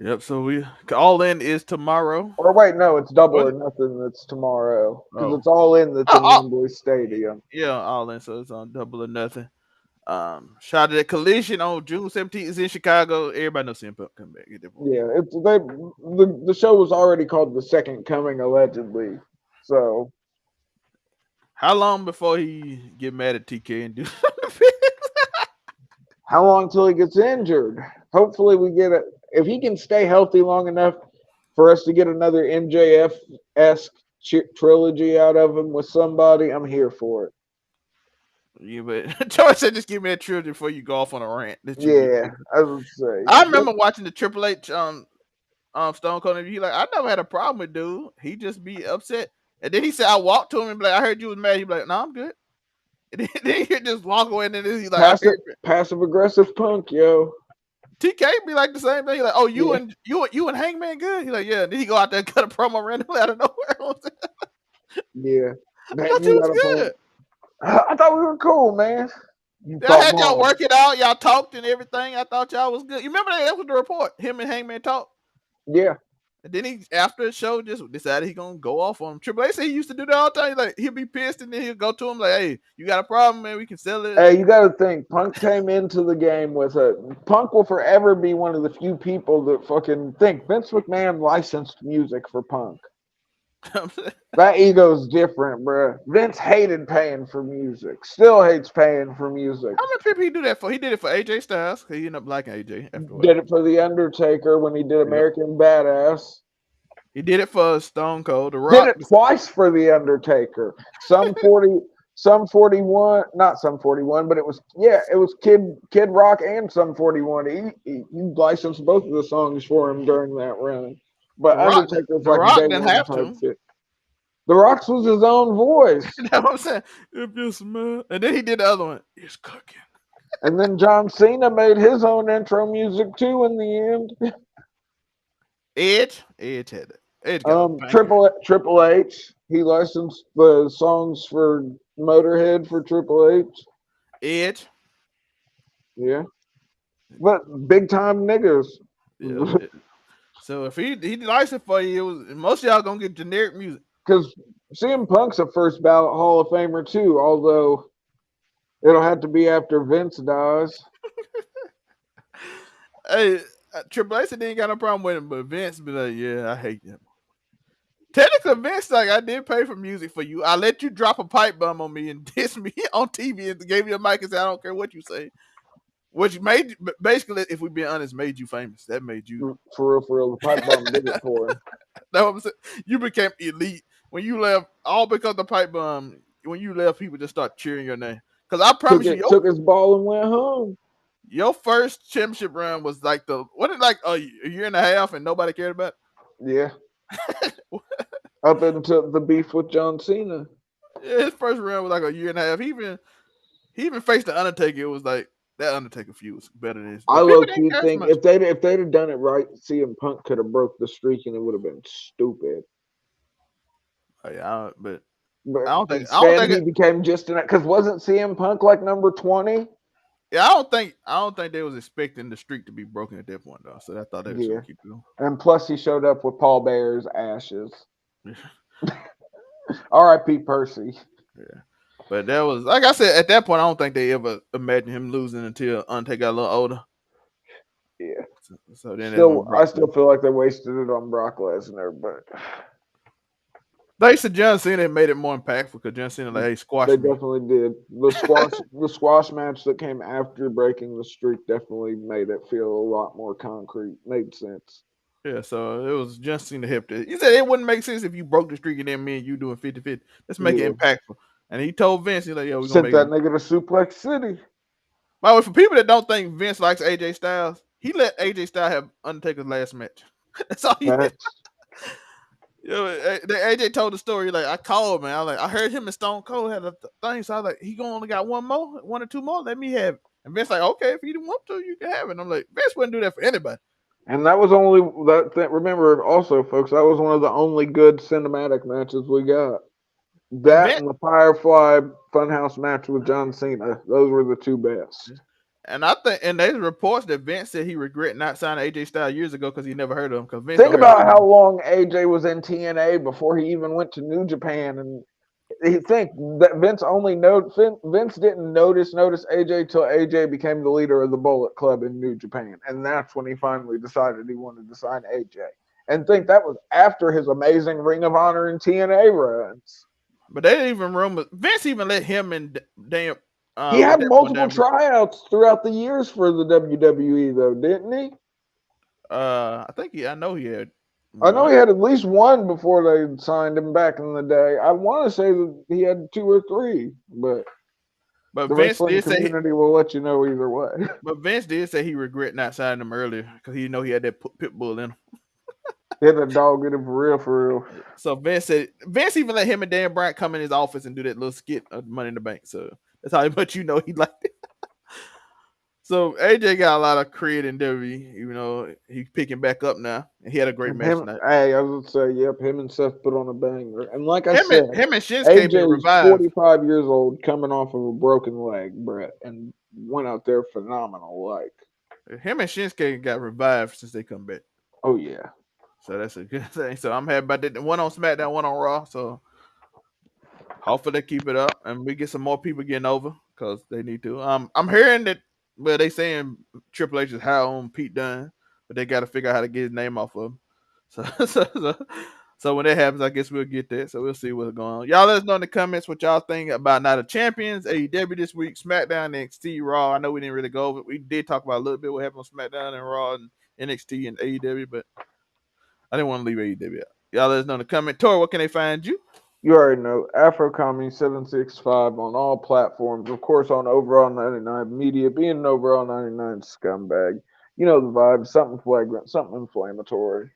Yep. So we all in is tomorrow. Or wait, no, it's double Was or it? nothing. That's tomorrow because Oh. it's all in. That's in Oh, Wembley Stadium. yeah, all in. So it's on double or nothing. Shout out to Collision on June 17th is in Chicago. Everybody knows CM Punk coming back at that point. Yeah, the show was already called The Second Coming allegedly. So How long before he get mad at TK and do how long till he gets injured? Hopefully we get it. If he can stay healthy long enough for us to get another MJF esque trilogy out of him with somebody, I'm here for it. Yeah, but George said just give me that trilogy before you go off on a rant that you get. Yeah, I would say. I remember watching the Triple H Stone Cold interview. He like, I never had a problem with dude. He just be upset. And then he said, I walked to him and be like, I heard you was mad. He be like, no, I'm good. And then he just walk away and then he's like, I heard you. Passive aggressive Punk, yo. TK be like the same thing. He like, oh, you Yeah. and you and Hangman good. He like, yeah. And then he go out there and cut a promo randomly out of nowhere. Yeah. I That thought you you got was a good. point. I thought we were cool, man. You I thought had y'all wrong. work it out. Y'all talked and everything. I thought y'all was good. You remember that was the report? Him and Hangman talked. Yeah. And then he, after the show, just decided he gonna go off on him. Triple H said he used to do that all the time. Like he'll be pissed and then he'll go to him like, "Hey, you got a problem, man? We can settle it." Hey, you got to think. Punk came into the game with a. Punk will forever be one of the few people that fucking think Vince McMahon licensed music for Punk. That ego's different, bro. Vince hated paying for music. Still hates paying for music. How many people he do that for? He did it for AJ Styles. He ended up liking AJ after a while. Did it for The Undertaker when he did Yep. American Badass. He did it for Stone Cold. The Did Rock. it twice for The Undertaker. Some 40, some 41, not some 41, but it was Kid Rock and some 41. He licensed both of the songs for him during that run. But Undertaker's The like Rock day didn't one have type to. shit. The Rock's was his own voice. You know what I'm saying? If you smell, and then he did the other one. It's cooking. And then John Cena made his own intro music too in the end. Edge had it. Edge got a banger. Triple H, he licensed the songs for Motorhead for Triple H. Edge. Yeah. But big time niggas. Yeah. So if he likes it for you, most of y'all gonna get generic music. Because CM Punk's a first ballot Hall of Famer too, although it'll have to be after Vince dies. Hey, Triple H said they ain't got no problem with him, but Vince be like, yeah, I hate him. Technically, Vince like, I did pay for music for you. I let you drop a pipe bomb on me and diss me on TV and gave you a mic and said, I don't care what you say. Which made, basically, if we be honest, made you famous. That made you. For real. The pipe bomb did it for him. That's what I'm saying. You became elite when you left, all because the pipe bomb. When you left, people just start cheering your name. Because I promise took his ball and went home. Your first championship run was like a year and a half, and nobody cared about it? Yeah. Up until the beef with John Cena. Yeah, his first run was like a year and a half. He even faced the Undertaker. It was like that Undertaker feud was better than his. I low key think if they'd have done it right, CM Punk could have broke the streak and it would have been stupid. Oh, yeah, but I don't think he became just because wasn't CM Punk like number 20? Yeah, I don't think they was expecting the streak to be broken at that point though. So I thought they was gonna keep it going. And plus, he showed up with Paul Bearer's ashes. R.I.P. Percy. Yeah, but that was like I said at that point. I don't think they ever imagined him losing until Undertaker got a little older. Yeah. So then I still feel like they wasted it on Brock Lesnar, but Thanks to John Cena, it made it more impactful because John Cena like, hey, They squash me. definitely did. The squash match that came after breaking the streak definitely made it feel a lot more concrete. Made sense. Yeah, so it was John Cena helped it. He said it wouldn't make sense if you broke the streak and then me and you doing 50-50. Let's make Yeah. it impactful. And he told Vince, he's like, yo, we're gonna Sent make it. that nigga to Suplex City. By the way, for people that don't think Vince likes AJ Styles, he let AJ Styles have Undertaker's last match. That's all he did. That's You know, AJ told the story like I called, man. I was like, I heard him and Stone Cold had a thing, so I was like, he only got one or two more. Let me have it. And Vince like, okay, if you didn't want to, you can have it. And I'm like, Vince wouldn't do that for anybody. and that was only that. Remember, also, folks, that was one of the only good cinematic matches we got. That Vince, and the Firefly Funhouse match with John Cena. Those were the two best. and I think, and there's reports that Vince said he regret not signing AJ Styles years ago because he never heard of him. Because Vince Think don't hear about of how him. long AJ was in TNA before he even went to New Japan, and you think that Vince didn't notice AJ till AJ became the leader of the Bullet Club in New Japan, and that's when he finally decided he wanted to sign AJ. And think that was after his amazing Ring of Honor and TNA runs. But they didn't even rumor. Vince even let him and damn. He What had that boy multiple damn. tryouts throughout the years for the WWE, though, didn't he? I think I know he had I know one. he had at least one before they signed him back in the day. I want to say that he had two or three, but But the Vince wrestling did say community will let you know either way. But Vince did say he regret not signing him earlier because he know he had that pit bull in him. He had a dog in him for real, for real. So Vince even let him and Dan Bryant come in his office and do that little skit of Money in the Bank. So that's how much you know he liked it. So AJ got a lot of cred in WWE, even though he's picking back up now, and he had a great And match him, tonight. hey, I would say, yep, him and Seth put on a banger. And like I Him and said, him and Shinsuke been AJ's revived. 45 years old, coming off of a broken leg, Brett, and went out there phenomenal. Like, Him and Shinsuke got revived since they come back. oh yeah, So that's a good thing. So I'm happy about that. One on SmackDown, one on Raw. So hopefully they keep it up and we get some more people getting over because they need to. I'm hearing that they saying Triple H is high on Pete Dunne, but they got to figure out how to get his name off of him. So, so when that happens, I guess we'll get that. So we'll see what's going on. Y'all let us know in the comments what y'all think about Night of Champions, AEW this week, SmackDown, NXT, Raw. I know we didn't really go over it. We did talk about a little bit what happened on SmackDown and Raw and NXT and AEW, but I didn't want to leave AEW out. Y'all let us know in the comment. Tori, what can they find you? you already know AfroComedy765 on all platforms. Of course, on Overall 99 Media, being an Overall 99 scumbag. You know the vibe, something flagrant, something inflammatory.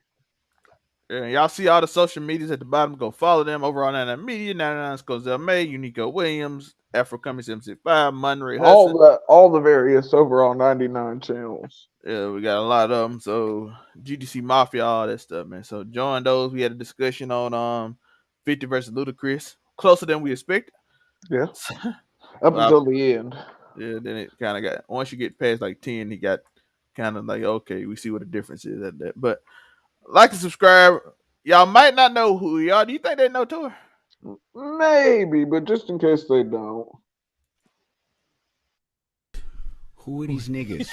Yeah, y'all see all the social medias at the bottom. Go follow them over on 99 Media, 99 Scozel May, Uniqo Williams, Afro Coming 765, Monray Hudson. All the various Overall 99 channels. Yeah, we got a lot of them. So GDC Mafia, all that stuff, man. So join those. We had a discussion on 50 versus Ludacris, closer than we expected. Yeah, up Well, until the end. yeah, then it kind of got once you get past like 10, he got kind of like okay, we see what the difference is at that. But like and subscribe. Y'all might not know who we are. Do you think they know Tor? Maybe, but just in case they don't. Who are these niggas?